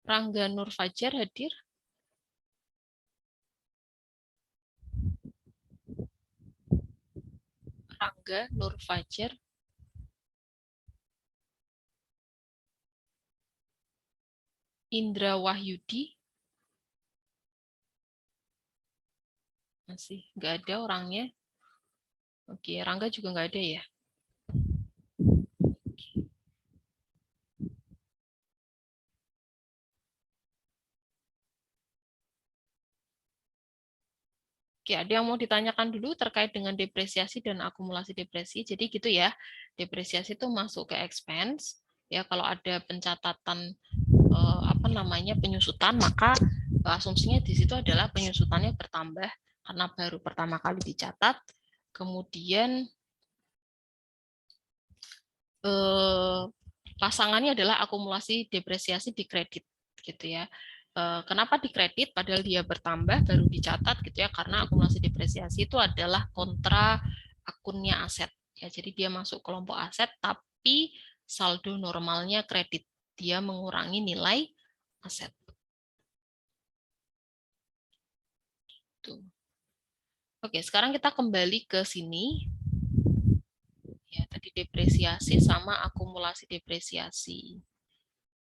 Rangga Nur Fajar hadir? Rangga Nur Fajar. Indra Wahyudi. Masih nggak ada orangnya. Oke, Rangga juga nggak ada ya. Oke, ada yang mau ditanyakan dulu terkait dengan depresiasi dan akumulasi depresi. Jadi gitu ya, depresiasi itu masuk ke expense. Ya, kalau ada pencatatan penyusutan, maka asumsinya di situ adalah penyusutannya bertambah karena baru pertama kali dicatat. Kemudian pasangannya adalah akumulasi depresiasi di kredit, gitu ya. Kenapa dikredit padahal dia bertambah baru dicatat gitu ya, karena akumulasi depresiasi itu adalah kontra akunnya aset ya, jadi dia masuk kelompok aset tapi saldo normalnya kredit, dia mengurangi nilai aset. Tuh. Oke, sekarang kita kembali ke sini ya, tadi depresiasi sama akumulasi depresiasi.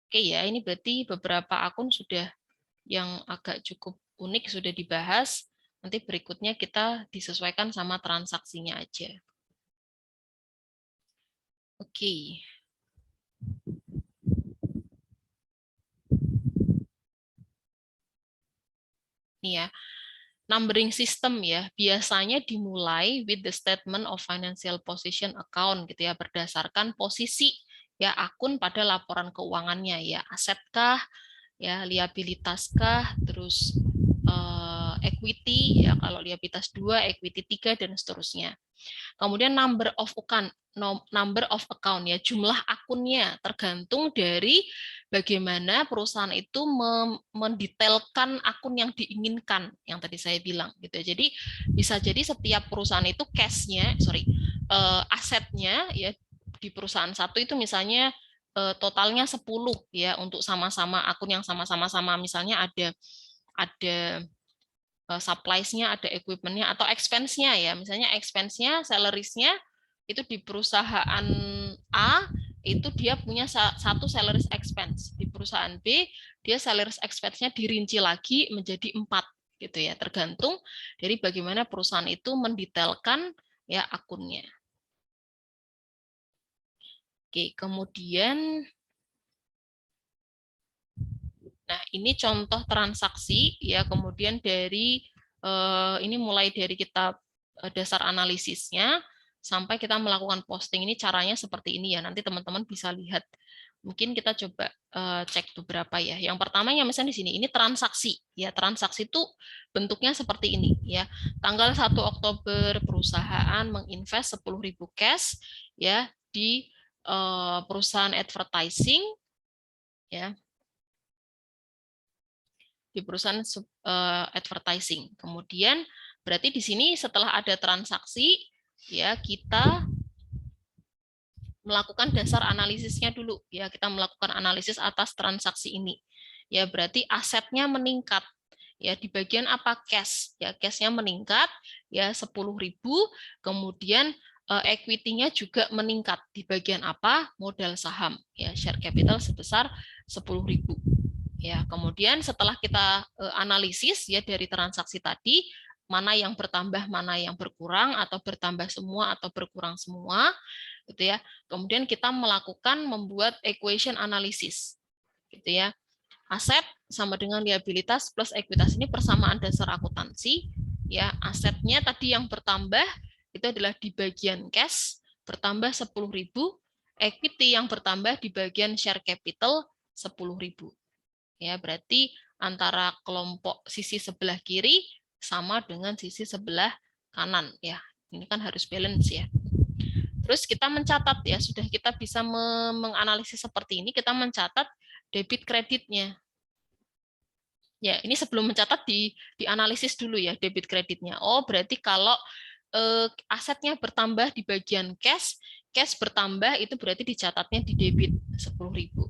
Oke ya, ini berarti beberapa akun sudah yang agak cukup unik sudah dibahas. Nanti berikutnya kita disesuaikan sama transaksinya aja. Oke. Ini ya, numbering system ya, biasanya dimulai with the statement of financial position account gitu ya, berdasarkan posisi ya akun pada laporan keuangannya ya, asetkah, ya liabilitaskah, terus equity ya, kalau liabilitas 2, equity 3 dan seterusnya. Kemudian number of account ya, jumlah akunnya tergantung dari bagaimana perusahaan itu mendetailkan akun yang diinginkan, yang tadi saya bilang gitu ya. Jadi bisa jadi setiap perusahaan itu asetnya ya di perusahaan satu itu misalnya totalnya 10 ya, untuk sama-sama akun yang sama-sama misalnya ada supplies-nya, ada equipment-nya, atau expense-nya ya. Misalnya expense-nya, salaries-nya itu di perusahaan A itu dia punya satu salaries expense. Di perusahaan B dia salaries expense-nya dirinci lagi menjadi 4 gitu ya. Tergantung dari bagaimana perusahaan itu mendetailkan ya akunnya. Oke, kemudian nah, ini contoh transaksi ya, kemudian dari ini mulai dari kita dasar analisisnya sampai kita melakukan posting, ini caranya seperti ini ya. Nanti teman-teman bisa lihat. Mungkin kita coba cek beberapa ya. Yang pertama yang misalnya di sini ini transaksi ya. Transaksi itu bentuknya seperti ini ya. Tanggal 1 Oktober perusahaan menginvest 10.000 cash ya di perusahaan advertising ya, di perusahaan advertising. Kemudian berarti di sini setelah ada transaksi ya, kita melakukan dasar analisisnya dulu ya, kita melakukan analisis atas transaksi ini. Ya berarti asetnya meningkat. Ya, di bagian apa? Cash. Ya, cashnya meningkat ya 10.000, kemudian equity-nya juga meningkat di bagian apa? Modal saham. Ya, share capital sebesar 10.000. Ya, kemudian setelah kita analisis ya dari transaksi tadi, mana yang bertambah, mana yang berkurang, atau bertambah semua atau berkurang semua, gitu ya. Kemudian kita melakukan membuat equation analysis, gitu ya. Aset sama dengan liabilitas plus ekuitas, ini persamaan dasar akuntansi. Ya, asetnya tadi yang bertambah itu adalah di bagian cash bertambah 10.000, equity yang bertambah di bagian share capital 10.000. Ya, berarti antara kelompok sisi sebelah kiri sama dengan sisi sebelah kanan ya. Ini kan harus balance ya. Terus kita mencatat ya, sudah kita bisa menganalisis seperti ini, kita mencatat debit kreditnya. Ya, ini sebelum mencatat dianalisis dulu ya debit kreditnya. Oh, berarti kalau asetnya bertambah di bagian cash, cash bertambah itu berarti dicatatnya di debit 10.000.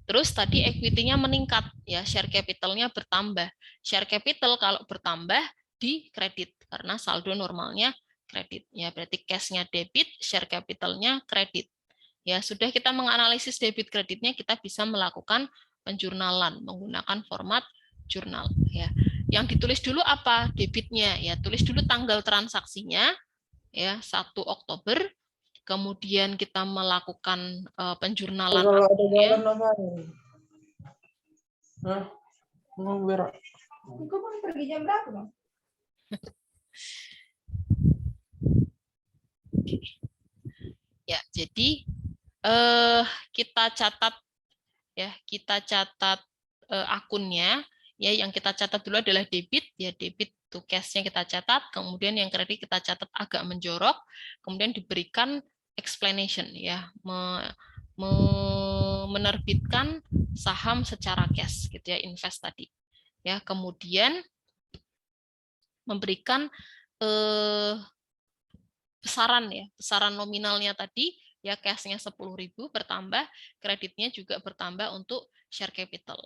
Terus tadi equity-nya meningkat ya, share capital-nya bertambah. Share capital kalau bertambah di kredit karena saldo normalnya kredit. Ya, berarti cash-nya debit, share capital-nya kredit. Ya, sudah kita menganalisis debit kreditnya, kita bisa melakukan penjurnalan menggunakan format jurnal ya. Yang ditulis dulu apa? Debitnya ya, tulis dulu tanggal transaksinya ya, 1 Oktober. Kemudian kita melakukan penjurnalan Kalau ada akunnya. jalan apa? Hah? Mau berak. Kau mau pergi jam berapa, Bang? Ya, jadi kita catat ya, kita catat akunnya ya. Yang kita catat dulu adalah debit ya, debit to cash-nya kita catat, kemudian yang kredit kita catat agak menjorok, kemudian diberikan explanation ya, menerbitkan saham secara cash gitu ya, invest tadi ya, kemudian memberikan besaran ya, besaran nominalnya tadi ya, cash-nya 10.000 bertambah, kreditnya juga bertambah untuk share capital.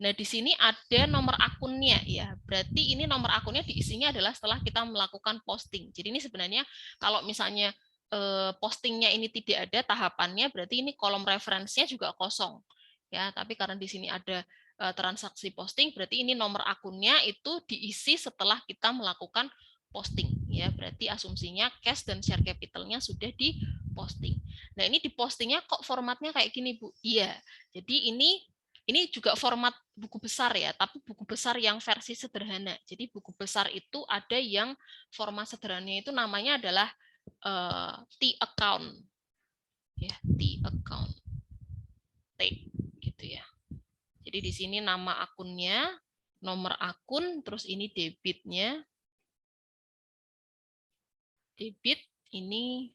Nah, di sini ada nomor akunnya ya. Berarti ini nomor akunnya diisinya adalah setelah kita melakukan posting. Jadi ini sebenarnya kalau misalnya postingnya ini tidak ada tahapannya, berarti ini kolom referensinya juga kosong. Ya, tapi karena di sini ada transaksi posting, berarti ini nomor akunnya itu diisi setelah kita melakukan posting ya, berarti asumsinya cash dan share capitalnya sudah diposting. Nah, ini dipostingnya kok formatnya kayak gini, Bu? Iya, jadi ini juga format buku besar ya, tapi buku besar yang versi sederhana. Jadi buku besar itu ada yang format sederhananya itu namanya adalah T account ya, T account T gitu ya. Jadi di sini nama akunnya, nomor akun, terus ini debitnya, debit ini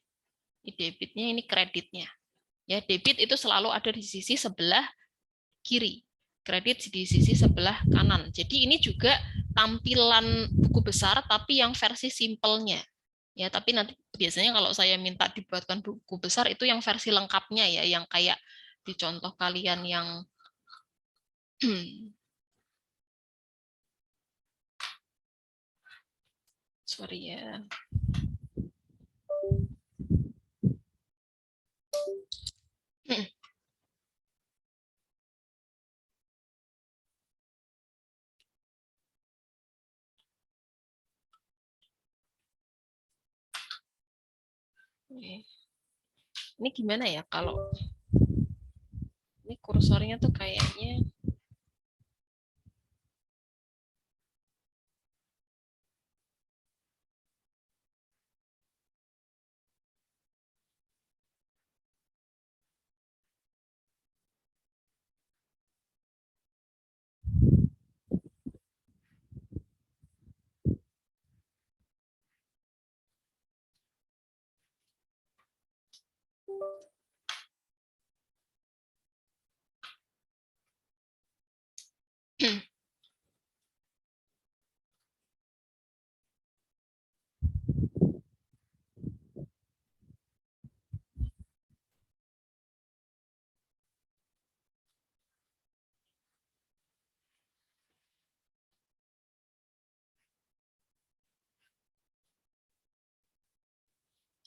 debitnya, ini kreditnya ya. Debit itu selalu ada di sisi sebelah kiri, kredit di sisi sebelah kanan. Jadi ini juga tampilan buku besar tapi yang versi simpelnya ya. Tapi nanti biasanya kalau saya minta dibuatkan buku besar itu yang versi lengkapnya ya, yang kayak di contoh kalian yang sorry ya. Ini gimana ya kalau ini kursornya tuh kayaknya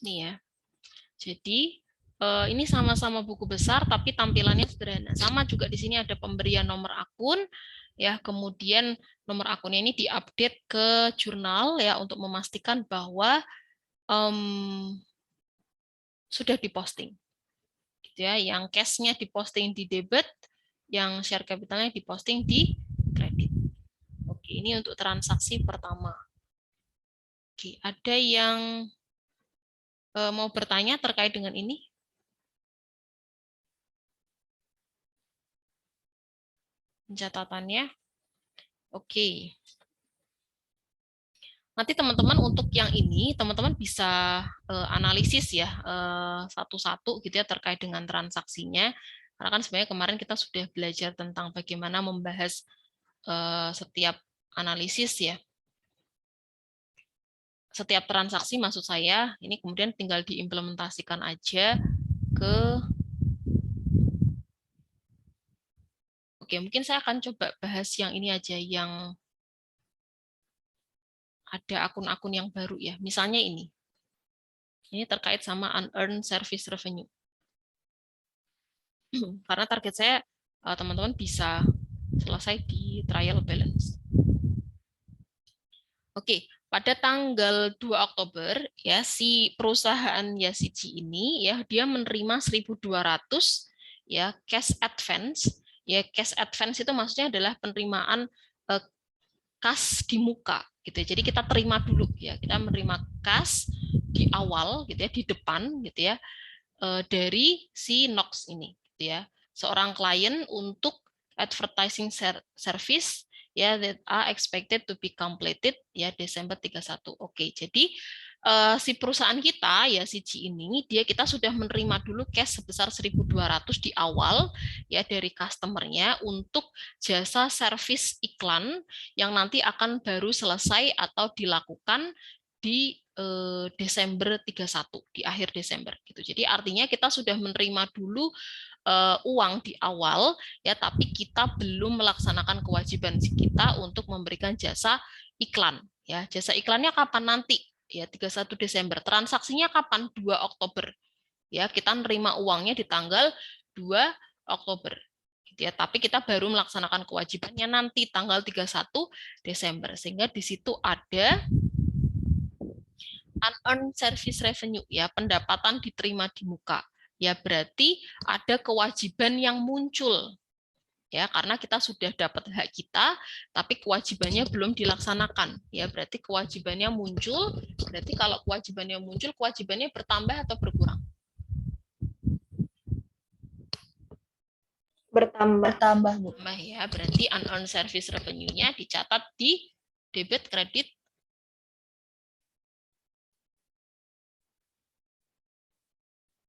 Ini ya. Jadi ini sama-sama buku besar tapi tampilannya sederhana. Sama juga di sini ada pemberian nomor akun ya, kemudian nomor akunnya ini diupdate ke jurnal ya untuk memastikan bahwa sudah diposting. Gitu ya, yang cash-nya diposting di debit, yang share capitalnya diposting di kredit. Oke, ini untuk transaksi pertama. Oke, ada yang mau bertanya terkait dengan ini? Pencatatannya. Oke. Nanti teman-teman untuk yang ini, teman-teman bisa analisis ya satu-satu gitu ya terkait dengan transaksinya. Karena kan sebenarnya kemarin kita sudah belajar tentang bagaimana membahas setiap analisis ya. Setiap transaksi maksud saya, ini kemudian tinggal diimplementasikan aja ke. Oke, mungkin saya akan coba bahas yang ini aja, yang ada akun-akun yang baru ya. Misalnya ini. Ini terkait sama unearned service revenue. Karena target saya teman-teman bisa selesai di trial balance. Oke, pada tanggal 2 Oktober ya si perusahaan Yasici ini ya dia menerima 1.200 ya cash advance. Ya cash advance itu maksudnya adalah penerimaan kas di muka gitu ya. Jadi kita terima dulu ya, kita menerima kas di awal gitu ya, di depan gitu ya, dari si Nox ini gitu ya. Seorang klien untuk advertising service ya that are expected to be completed ya Desember 31. Oke, jadi si perusahaan kita ya si G ini kita sudah menerima dulu cash sebesar 1.200 di awal ya dari customernya untuk jasa servis iklan yang nanti akan baru selesai atau dilakukan di Desember 31, di akhir Desember gitu. Jadi artinya kita sudah menerima dulu uang di awal ya, tapi kita belum melaksanakan kewajiban kita untuk memberikan jasa iklan ya. Jasa iklannya kapan nanti? Ya 31 Desember. Transaksinya kapan? 2 Oktober. Ya, kita nerima uangnya di tanggal 2 Oktober. Gitu ya, tapi kita baru melaksanakan kewajibannya nanti tanggal 31 Desember. Sehingga di situ ada unearned service revenue ya, pendapatan diterima di muka. Ya berarti ada kewajiban yang muncul. Ya, karena kita sudah dapat hak kita, tapi kewajibannya belum dilaksanakan. Ya, berarti kewajibannya muncul. Berarti kalau kewajibannya muncul, kewajibannya bertambah atau berkurang? Bertambah. Bu. Bertambah ya, berarti unearned service revenue-nya dicatat di debit, kredit,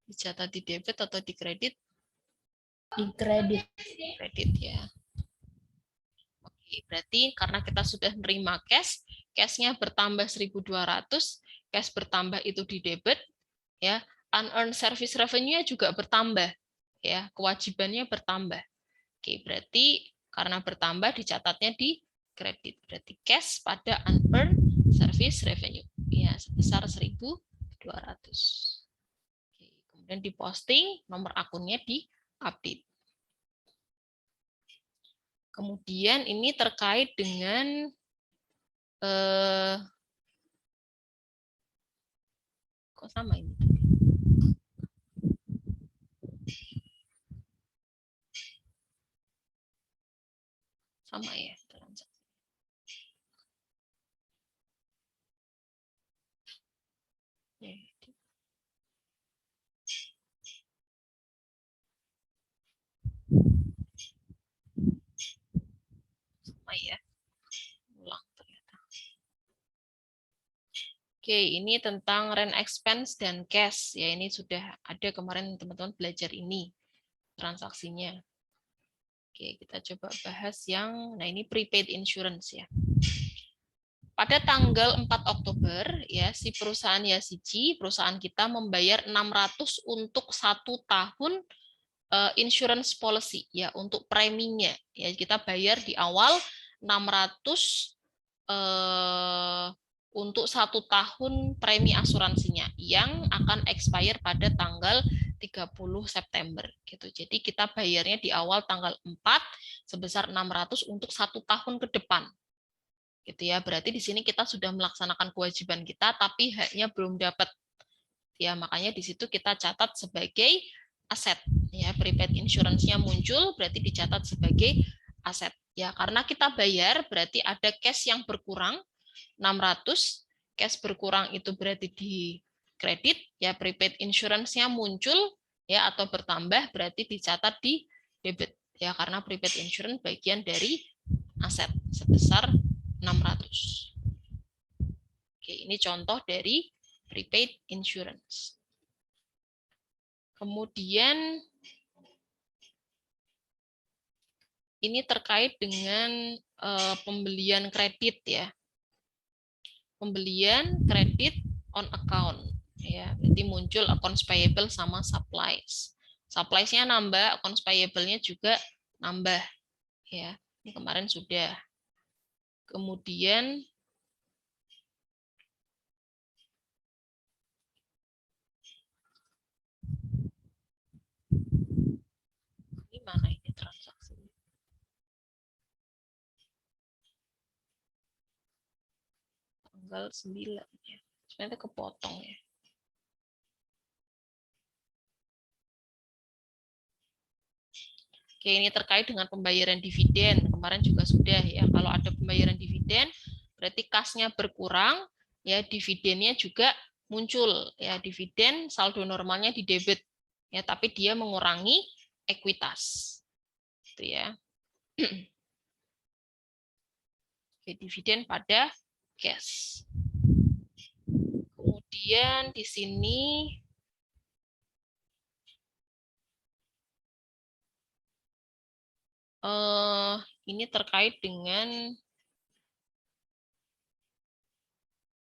dicatat di debit atau di kredit? Di kredit. Kredit ya. Oke, berarti karena kita sudah menerima cash, cash-nya bertambah 1.200, cash bertambah itu di debit, ya, unearned service revenue-nya juga bertambah, ya, kewajibannya bertambah. Oke, berarti karena bertambah dicatatnya di kredit. Berarti cash pada unearned service revenue, ya, sebesar 1.200. Oke, kemudian diposting, nomor akunnya di-update. Kemudian ini terkait dengan kok sama ini? Sama ya transaksi. Sama ya. Ulang ternyata. Oke, ini tentang rent expense dan cash. Ya, ini sudah ada kemarin teman-teman belajar ini transaksinya. Oke, kita coba bahas yang, nah ini prepaid insurance ya. Pada tanggal 4 Oktober, ya si perusahaan Yasici, perusahaan kita membayar 600 untuk 1 tahun insurance policy ya untuk preminya. Ya kita bayar di awal 600 untuk 1 tahun premi asuransinya yang akan expire pada tanggal 30 September gitu. Jadi kita bayarnya di awal tanggal 4 sebesar 600 untuk 1 tahun ke depan. Gitu ya. Berarti di sini kita sudah melaksanakan kewajiban kita tapi haknya belum dapat. Ya, makanya di situ kita catat sebagai aset. Ya, prepaid insurance-nya muncul berarti dicatat sebagai aset. Ya, karena kita bayar berarti ada cash yang berkurang 600, cash berkurang itu berarti di kredit, ya prepaid insurance-nya muncul ya atau bertambah berarti dicatat di debit ya karena prepaid insurance bagian dari aset sebesar 600. Oke, ini contoh dari prepaid insurance. Kemudian ini terkait dengan pembelian kredit ya. Pembelian kredit on account ya, berarti muncul accounts payable sama supplies. Supplies-nya nambah, accounts payable-nya juga nambah ya. Ini kemarin sudah. Kemudian ini mana ini transaksi? Tanggal 9 ya. Sebenarnya kepotong ya. Oke, ini terkait dengan pembayaran dividen. Kemarin juga sudah ya. Kalau ada pembayaran dividen, berarti kasnya berkurang, ya dividennya juga muncul. Ya, dividen saldo normalnya di debit, ya tapi dia mengurangi ekuitas. Gitu ya. Oke, dividen pada cash. Kemudian di sini ini terkait dengan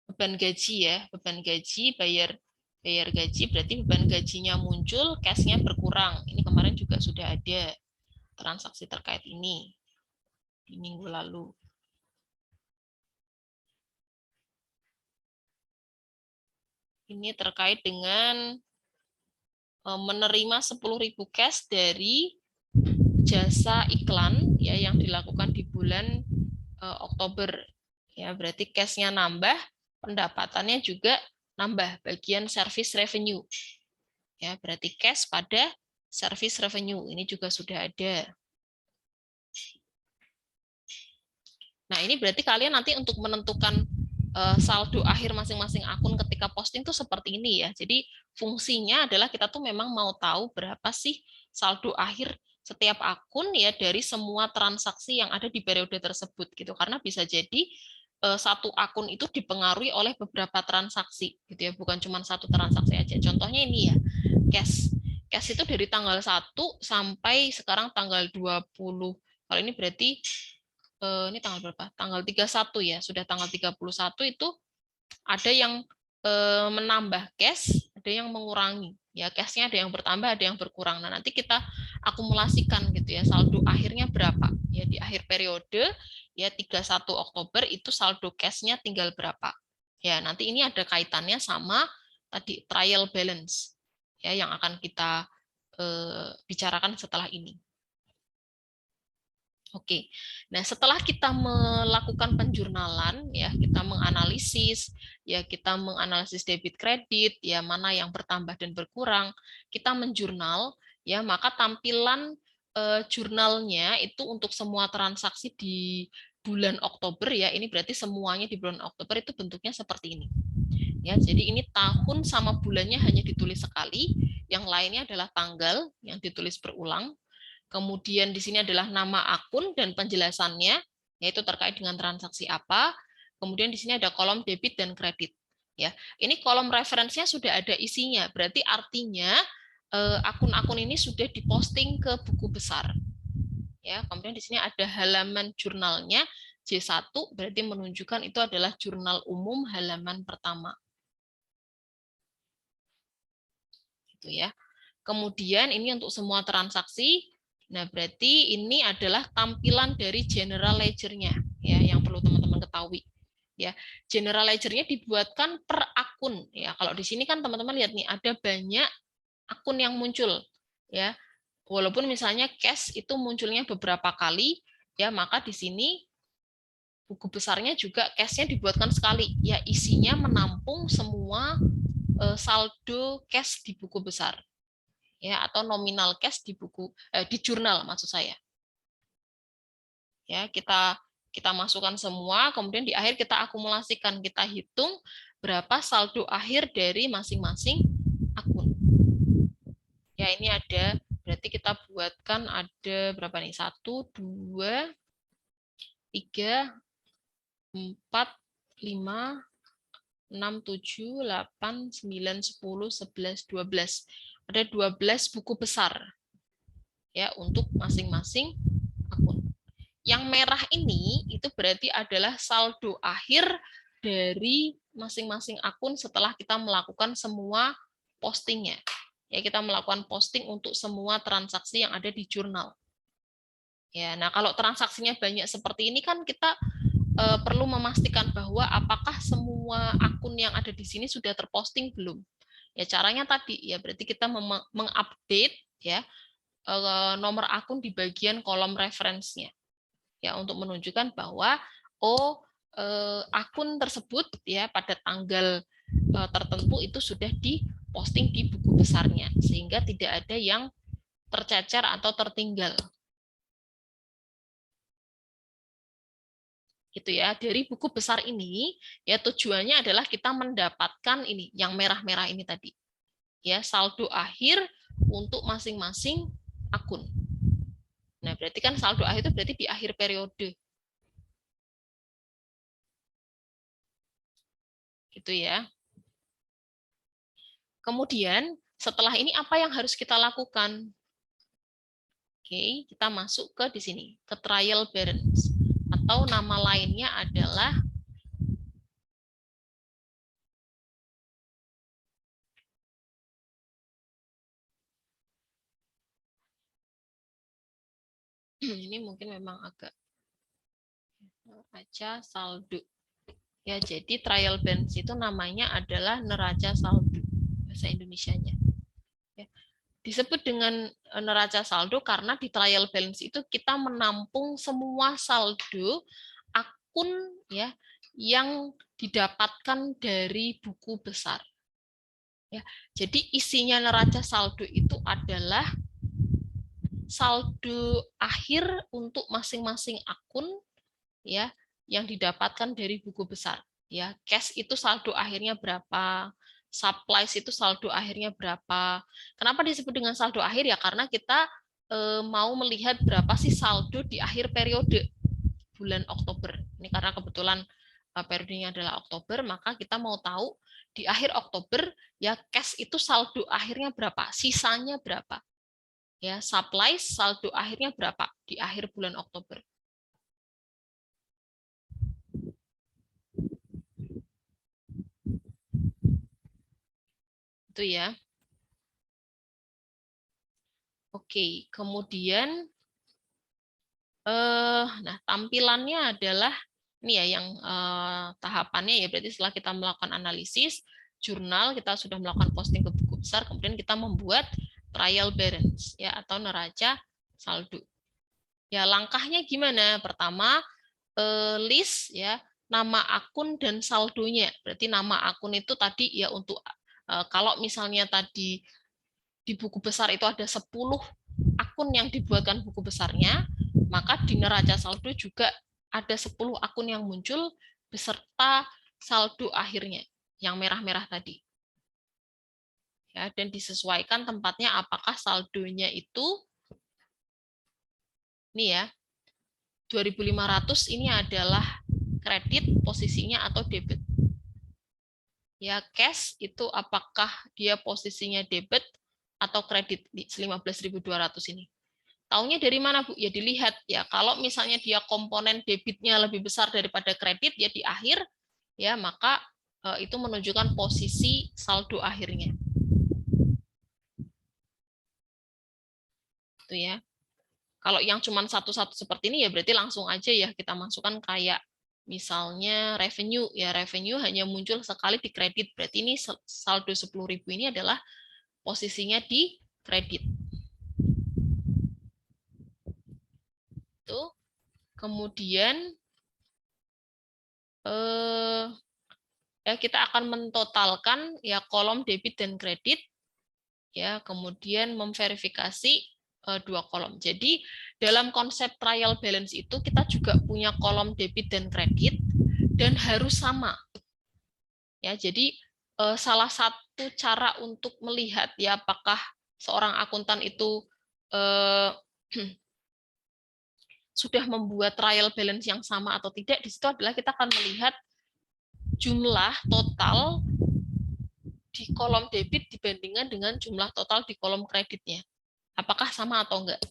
beban gaji ya, beban gaji, bayar gaji berarti beban gajinya muncul, cash-nya berkurang. Ini kemarin juga sudah ada transaksi terkait ini di minggu lalu. Ini terkait dengan menerima 10.000 cash dari jasa iklan ya yang dilakukan di bulan Oktober. Ya, berarti cash-nya nambah, pendapatannya juga nambah bagian service revenue. Ya, berarti cash pada service revenue ini juga sudah ada. Nah, ini berarti kalian nanti untuk menentukan saldo akhir masing-masing akun ketika posting tuh seperti ini ya. Jadi fungsinya adalah kita tuh memang mau tahu berapa sih saldo akhir setiap akun ya dari semua transaksi yang ada di periode tersebut gitu. Karena bisa jadi satu akun itu dipengaruhi oleh beberapa transaksi gitu ya, bukan cuma satu transaksi aja. Contohnya ini ya, cash. Cash itu dari tanggal 1 sampai sekarang tanggal 20. Kalau ini berarti ini tanggal berapa? Tanggal 31 ya, sudah tanggal 31 itu ada yang menambah cash, ada yang mengurangi. Ya, cash-nya ada yang bertambah, ada yang berkurang. Nah, nanti kita akumulasikan gitu ya, saldo akhirnya berapa. Ya, di akhir periode ya 31 Oktober itu saldo cash-nya tinggal berapa. Ya, nanti ini ada kaitannya sama tadi trial balance ya yang akan kita bicarakan setelah ini. Oke, nah setelah kita melakukan penjurnalan, ya kita menganalisis, ya kita menganalisis debit kredit, ya mana yang bertambah dan berkurang, kita menjurnal, ya maka tampilan jurnalnya itu untuk semua transaksi di bulan Oktober, ya ini berarti semuanya di bulan Oktober itu bentuknya seperti ini. Ya, jadi ini tahun sama bulannya hanya ditulis sekali, yang lainnya adalah tanggal yang ditulis berulang. Kemudian di sini adalah nama akun dan penjelasannya, yaitu terkait dengan transaksi apa. Kemudian di sini ada kolom debit dan kredit. Ya, ini kolom referensinya sudah ada isinya. Berarti artinya akun-akun ini sudah diposting ke buku besar. Ya, kemudian di sini ada halaman jurnalnya J1, berarti menunjukkan itu adalah jurnal umum halaman pertama. Gitu ya. Kemudian ini untuk semua transaksi. Nah, berarti ini adalah tampilan dari general ledger-nya ya yang perlu teman-teman ketahui. ya. General ledger-nya dibuatkan per akun ya. Kalau di sini kan teman-teman lihat nih ada banyak akun yang muncul ya. Walaupun misalnya cash itu munculnya beberapa kali ya, maka di sini buku besarnya juga cash-nya dibuatkan sekali ya, isinya menampung semua saldo cash di buku besar ya, atau nominal cash di buku di jurnal maksud saya. Ya, kita masukkan semua, kemudian di akhir kita akumulasikan, kita hitung berapa saldo akhir dari masing-masing akun. Ya, ini ada, berarti kita buatkan ada berapa nih? 1, 2, 3, 4, 5, 6, 7, 8, 9, 10, 11, 12. Ada 12 buku besar ya untuk masing-masing akun. Yang merah ini itu berarti adalah saldo akhir dari masing-masing akun setelah kita melakukan semua postingnya. Ya, kita melakukan posting untuk semua transaksi yang ada di jurnal. Ya, nah kalau transaksinya banyak seperti ini kan kita perlu memastikan bahwa apakah semua akun yang ada di sini sudah terposting belum. Ya, caranya tadi ya berarti kita mengupdate ya nomor akun di bagian kolom referensinya. Ya, untuk menunjukkan bahwa akun tersebut ya pada tanggal tertentu itu sudah diposting di buku besarnya, sehingga tidak ada yang tercecer atau tertinggal. Gitu ya. Dari buku besar ini ya tujuannya adalah kita mendapatkan ini yang merah-merah ini tadi. Ya, saldo akhir untuk masing-masing akun. Nah, berarti kan saldo akhir itu berarti di akhir periode. Gitu ya. Kemudian, setelah ini apa yang harus kita lakukan? Oke, kita masuk ke di sini, ke trial balance. Atau nama lainnya adalah ini mungkin memang agak neraca saldo. Ya, jadi trial balance itu namanya adalah neraca saldo bahasa Indonesianya. Ya. Disebut dengan neraca saldo karena di trial balance itu kita menampung semua saldo akun ya yang didapatkan dari buku besar. Ya, jadi isinya neraca saldo itu adalah saldo akhir untuk masing-masing akun ya yang didapatkan dari buku besar. Ya, cash itu saldo akhirnya berapa, supplies itu saldo akhirnya berapa. Kenapa disebut dengan saldo akhir ya? Karena kita mau melihat berapa sih saldo di akhir periode bulan Oktober. Ini karena kebetulan periodenya adalah Oktober, maka kita mau tahu di akhir Oktober ya cash itu saldo akhirnya berapa, sisanya berapa. Ya, supplies saldo akhirnya berapa di akhir bulan Oktober. Itu ya. Oke, kemudian nah tampilannya adalah ini ya yang tahapannya ya berarti setelah kita melakukan analisis jurnal, kita sudah melakukan posting ke buku besar, kemudian kita membuat trial balance ya atau neraca saldo. Ya, langkahnya gimana? Pertama, list ya nama akun dan saldonya. Berarti nama akun itu tadi ya untuk kalau misalnya tadi di buku besar itu ada 10 akun yang dibuatkan buku besarnya, maka di neraca saldo juga ada 10 akun yang muncul beserta saldo akhirnya yang merah-merah tadi. Ya, dan disesuaikan tempatnya apakah saldonya itu ini ya 2.500 ini adalah kredit posisinya atau debit. Ya, cash itu apakah dia posisinya debit atau kredit 15.200 ini. Taunya dari mana, Bu? Ya dilihat ya. Kalau misalnya dia komponen debitnya lebih besar daripada kredit ya di akhir ya, maka itu menunjukkan posisi saldo akhirnya. Itu ya. Kalau yang cuma satu-satu seperti ini ya berarti langsung aja ya kita masukkan kayak Misalnya revenue, ya revenue hanya muncul sekali di kredit, berarti ini saldo 10.000 ini adalah posisinya di kredit. Tuh. Kemudian ya kita akan mentotalkan ya kolom debit dan kredit, ya kemudian memverifikasi dua kolom. Jadi dalam konsep trial balance itu kita juga punya kolom debit dan kredit dan harus sama. Ya, jadi salah satu cara untuk melihat ya apakah seorang akuntan itu sudah membuat trial balance yang sama atau tidak, di situ adalah kita akan melihat jumlah total di kolom debit dibandingkan dengan jumlah total di kolom kreditnya. Apakah sama atau enggak?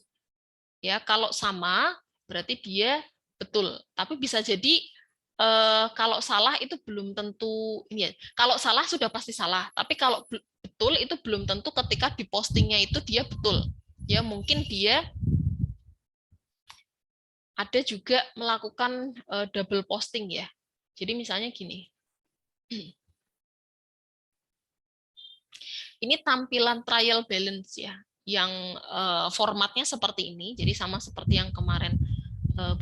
Ya, kalau sama berarti dia betul. Tapi bisa jadi kalau salah itu belum tentu ini ya. Kalau salah sudah pasti salah, tapi kalau betul itu belum tentu ketika di postingnya itu dia betul. Ya, mungkin dia ada juga melakukan double posting ya. Jadi misalnya gini. Ini tampilan trial balance ya, yang formatnya seperti ini. Jadi sama seperti yang kemarin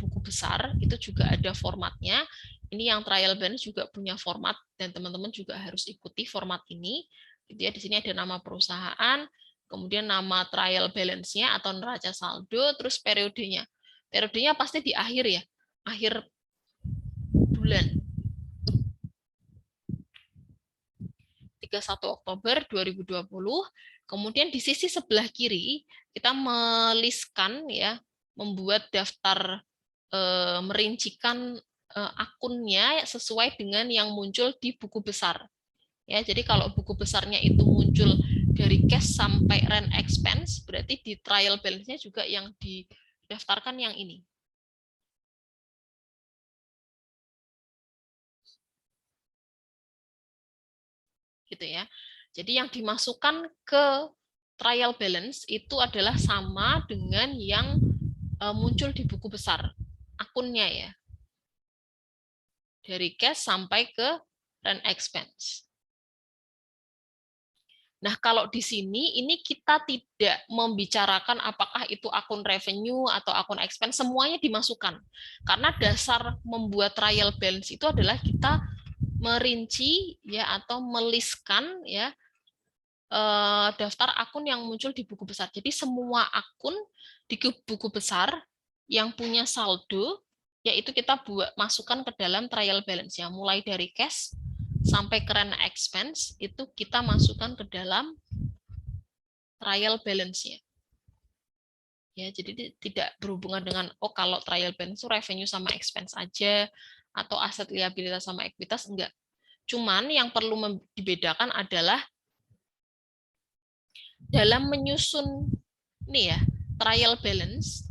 buku besar, itu juga ada formatnya. Ini yang trial balance juga punya format, dan teman-teman juga harus ikuti format ini. Gitu ya, di sini ada nama perusahaan, kemudian nama trial balance-nya atau neraca saldo, terus periodenya. Periodenya pasti di akhir ya, akhir bulan. 31 Oktober 2020. Kemudian di sisi sebelah kiri kita meliskan ya, membuat daftar merincikan akunnya sesuai dengan yang muncul di buku besar. Ya, jadi kalau buku besarnya itu muncul dari cash sampai rent expense, berarti di trial balance-nya juga yang didaftarkan yang ini. Gitu ya. Jadi yang dimasukkan ke trial balance itu adalah sama dengan yang muncul di buku besar akunnya ya. Dari cash sampai ke rent expense. Nah, kalau di sini ini kita tidak membicarakan apakah itu akun revenue atau akun expense, semuanya dimasukkan. Karena dasar membuat trial balance itu adalah kita merinci ya atau meliskan ya daftar akun yang muncul di buku besar. Jadi semua akun di buku besar yang punya saldo yaitu kita masukkan ke dalam trial balance ya, mulai dari cash sampai ke rent expense itu kita masukkan ke dalam trial balance-nya. Ya, jadi tidak berhubungan dengan kalau trial balance itu revenue sama expense aja atau aset liabilitas sama ekuitas, enggak. Cuman yang perlu dibedakan adalah dalam menyusun nih ya, trial balance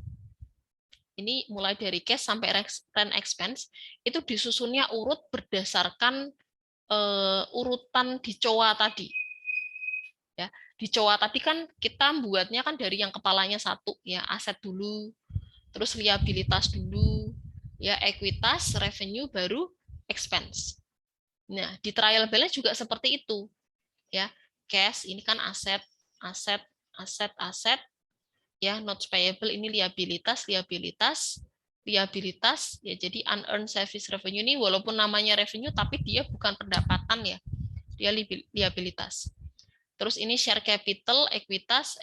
ini mulai dari cash sampai rent expense itu disusunnya urut berdasarkan urutan di COA tadi. Ya, di COA tadi kan kita buatnya kan dari yang kepalanya satu ya, aset dulu, terus liabilitas dulu, ya ekuitas, revenue baru expense. Nah, di trial balance juga seperti itu. Ya, cash ini kan aset ya, notes payable ini liabilitas ya, jadi unearned service revenue ini walaupun namanya revenue tapi dia bukan pendapatan ya, dia liabilitas. Terus ini share capital, ekuitas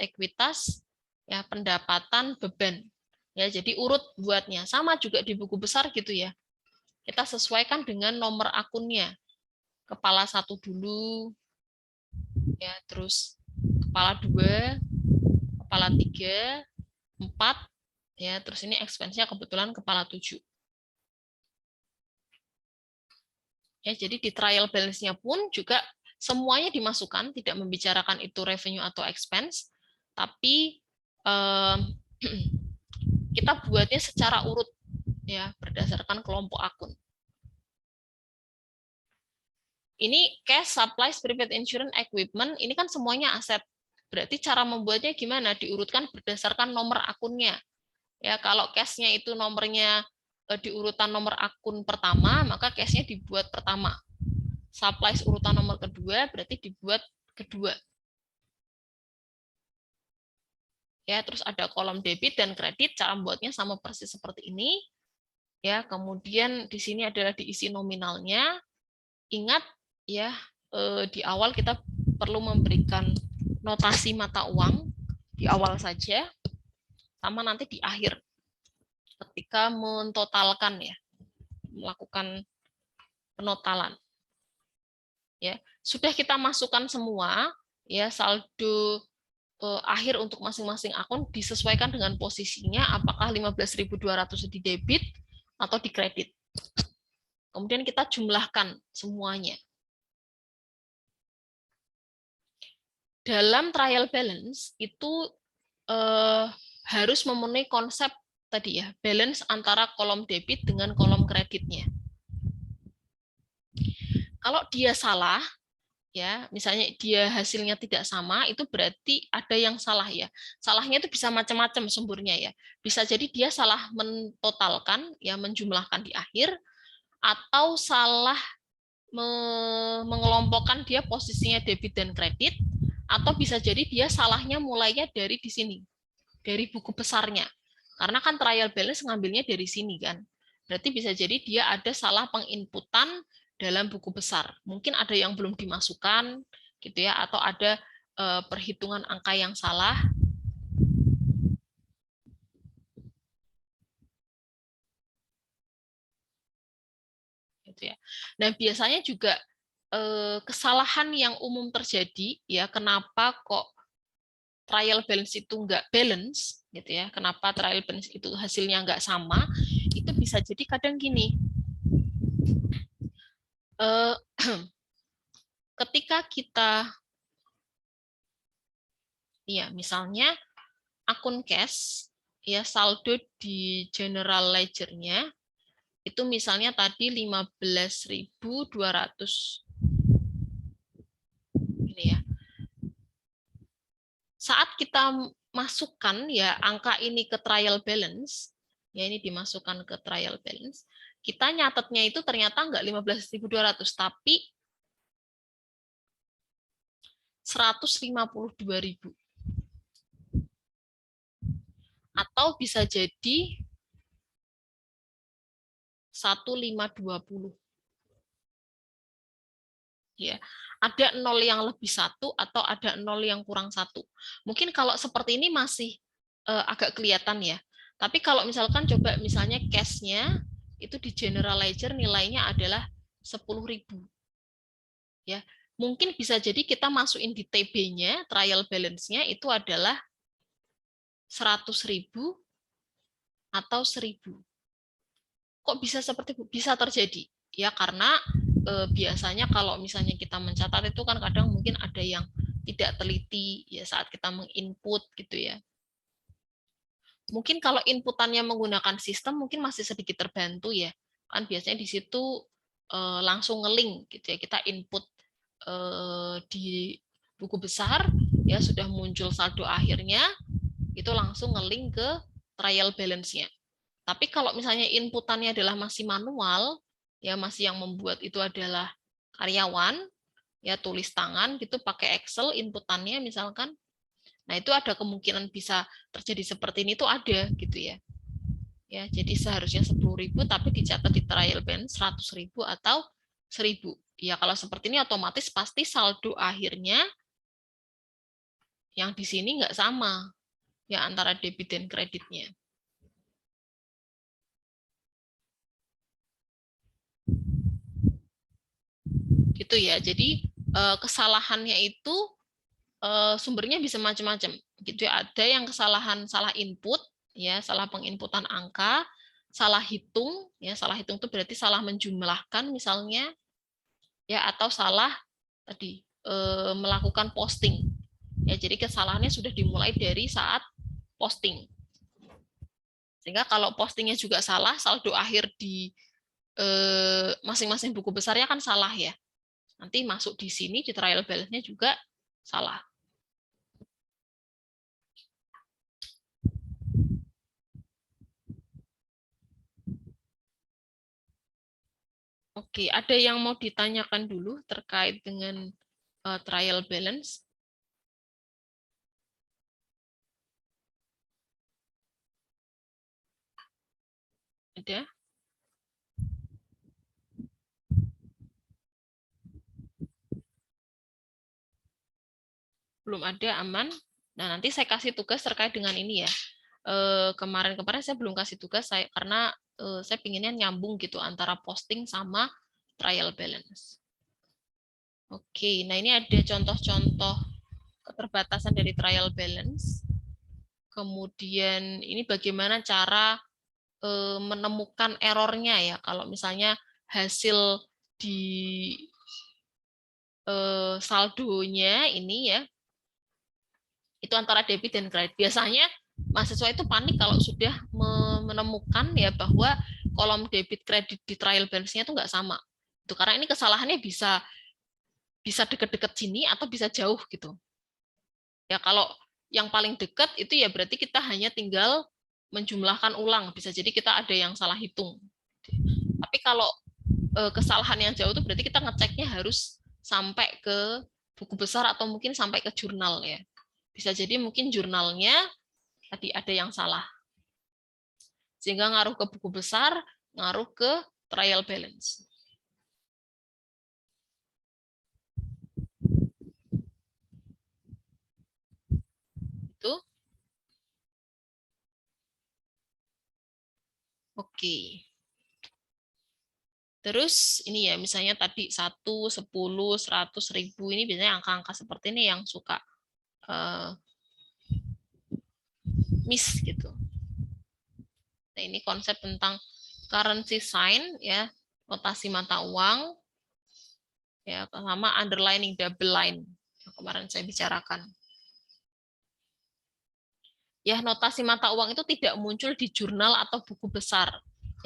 ya, pendapatan, beban ya, jadi urut buatnya sama juga di buku besar gitu ya, kita sesuaikan dengan nomor akunnya, kepala 1 dulu ya, terus kepala 2, kepala 3, 4 ya, terus ini expense-nya kebetulan kepala 7. Ya, jadi di trial balance-nya pun juga semuanya dimasukkan, tidak membicarakan itu revenue atau expense, tapi kita buatnya secara urut ya, berdasarkan kelompok akun. Ini cash, supplies, prepaid insurance, equipment, ini kan semuanya aset. Berarti cara membuatnya gimana? Diurutkan berdasarkan nomor akunnya. Ya, kalau cash-nya itu nomornya di urutan nomor akun pertama, maka case-nya dibuat pertama. Supplies urutan nomor kedua berarti dibuat kedua. Ya, terus ada kolom debit dan kredit, cara membuatnya sama persis seperti ini. Ya, kemudian di sini adalah diisi nominalnya. Ingat ya, di awal kita perlu memberikan notasi mata uang di awal saja, sama nanti di akhir ketika mentotalkan ya, melakukan penotalan. Ya, sudah kita masukkan semua ya saldo akhir untuk masing-masing akun disesuaikan dengan posisinya, apakah 15.200 di debit atau di kredit. Kemudian kita jumlahkan semuanya. Dalam trial balance itu harus memenuhi konsep tadi ya, balance antara kolom debit dengan kolom kreditnya. Kalau dia salah, ya misalnya dia hasilnya tidak sama, itu berarti ada yang salah ya. Salahnya itu bisa macam-macam sumbernya ya, bisa jadi dia salah mentotalkan ya, menjumlahkan di akhir, atau salah mengelompokkan dia posisinya debit dan kredit, atau bisa jadi dia salahnya mulainya dari di sini, dari buku besarnya, karena kan trial balance ngambilnya dari sini kan, berarti bisa jadi dia ada salah penginputan dalam buku besar. Mungkin ada yang belum dimasukkan gitu ya, atau ada perhitungan angka yang salah. Gitu ya. Nah, biasanya juga kesalahan yang umum terjadi ya, kenapa kok trial balance itu enggak balance gitu ya, kenapa trial balance itu hasilnya enggak sama, itu bisa jadi kadang gini. Ketika kita ya misalnya akun cash ya, saldo di general ledger-nya itu misalnya tadi 15.200 ini ya. Saat kita masukkan ya angka ini ke trial balance, ya ini dimasukkan ke trial balance, kita nyatetnya itu ternyata enggak 15.200 tapi 152.000. Atau bisa jadi 1520. Ya, ada 0 yang lebih 1 atau ada 0 yang kurang 1. Mungkin kalau seperti ini masih agak kelihatan ya. Tapi kalau misalkan coba misalnya cash-nya itu di general ledger nilainya adalah 10.000. Ya, mungkin bisa jadi kita masukin di TB-nya, trial balance-nya itu adalah 100.000 atau 1.000. Kok bisa seperti itu? Bisa terjadi ya, karena biasanya kalau misalnya kita mencatat itu kan kadang mungkin ada yang tidak teliti ya saat kita menginput gitu ya. Mungkin kalau inputannya menggunakan sistem mungkin masih sedikit terbantu ya, kan biasanya di situ langsung nge-link gitu ya, kita input di buku besar ya, sudah muncul saldo akhirnya, itu langsung nge-link ke trial balance-nya. Tapi kalau misalnya inputannya adalah masih manual, ya masih yang membuat itu adalah karyawan, ya tulis tangan gitu pakai Excel inputannya misalkan, nah itu ada kemungkinan bisa terjadi seperti ini, itu ada gitu ya. Ya jadi seharusnya 10.000 tapi dicatat di trial balance 100.000 atau 1.000. Ya kalau seperti ini otomatis pasti saldo akhirnya yang di sini nggak sama ya antara debit dan kreditnya. Gitu ya. Jadi kesalahannya itu sumbernya bisa macam-macam. Gitu ya. Ada yang kesalahan salah input ya, salah penginputan angka, salah hitung ya, salah hitung itu berarti salah menjumlahkan misalnya ya, atau salah tadi melakukan posting. Ya, jadi kesalahannya sudah dimulai dari saat posting. Sehingga kalau postingnya juga salah, saldo akhir di masing-masing buku besarnya kan salah ya. Nanti masuk di sini di trial balance-nya juga salah. Oke, ada yang mau ditanyakan dulu terkait dengan trial balance? Ada? Belum ada, aman. Nah, nanti saya kasih tugas terkait dengan ini ya. Kemarin-kemarin saya belum kasih tugas karena saya pinginnya nyambung gitu antara posting sama trial balance. Oke, nah ini ada contoh-contoh keterbatasan dari trial balance. Kemudian ini bagaimana cara menemukan errornya ya. Kalau misalnya hasil di saldonya ini ya, itu antara debit dan kredit. Biasanya mahasiswa itu panik kalau sudah menemukan ya bahwa kolom debit kredit di trial balance-nya itu nggak sama. Itu karena ini kesalahannya bisa dekat-dekat sini atau bisa jauh gitu. Ya kalau yang paling dekat itu ya berarti kita hanya tinggal menjumlahkan ulang. Bisa jadi kita ada yang salah hitung. Tapi kalau kesalahan yang jauh itu berarti kita ngeceknya harus sampai ke buku besar atau mungkin sampai ke jurnal ya. Bisa jadi mungkin jurnalnya tadi ada yang salah. Sehingga ngaruh ke buku besar, ngaruh ke trial balance. Itu. Oke. Terus ini ya, misalnya tadi 1, 10, 100, 1000, ini biasanya angka-angka seperti ini yang suka miss gitu. Nah, ini konsep tentang currency sign ya, notasi mata uang ya, sama underlining double line yang kemarin saya bicarakan. Ya, notasi mata uang itu tidak muncul di jurnal atau buku besar.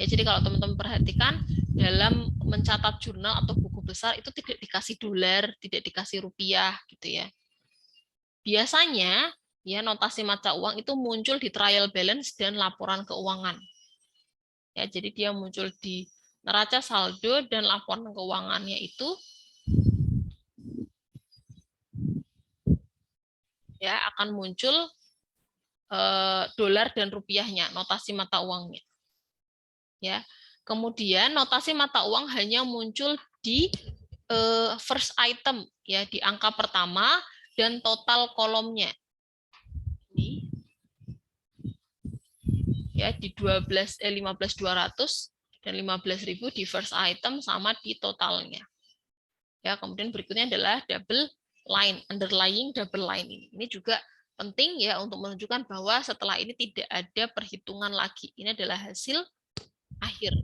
Ya, jadi kalau teman-teman perhatikan dalam mencatat jurnal atau buku besar itu tidak dikasih dolar, tidak dikasih rupiah gitu ya. Biasanya ya notasi mata uang itu muncul di trial balance dan laporan keuangan. Ya, jadi dia muncul di neraca saldo dan laporan keuangannya itu ya akan muncul dolar dan rupiahnya, notasi mata uangnya. Ya. Kemudian notasi mata uang hanya muncul di first item ya, di angka pertama dan total kolomnya. Ini ya di 15.200 dan 15.000 di first item sama di totalnya. Ya, kemudian berikutnya adalah double line, underlying double line ini. Ini juga penting ya untuk menunjukkan bahwa setelah ini tidak ada perhitungan lagi. Ini adalah hasil akhir.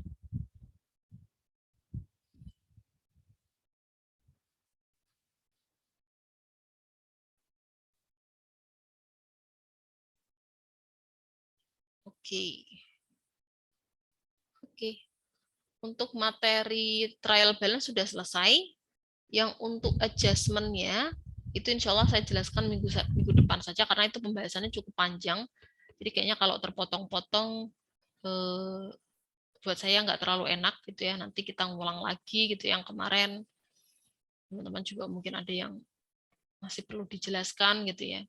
Oke. Oke. Untuk materi trial balance sudah selesai. Yang untuk adjustment-nya itu insya Allah saya jelaskan minggu depan saja karena itu pembahasannya cukup panjang. Jadi kayaknya kalau terpotong-potong buat saya nggak terlalu enak gitu ya. Nanti kita ngulang lagi gitu yang kemarin. Teman-teman juga mungkin ada yang masih perlu dijelaskan gitu ya.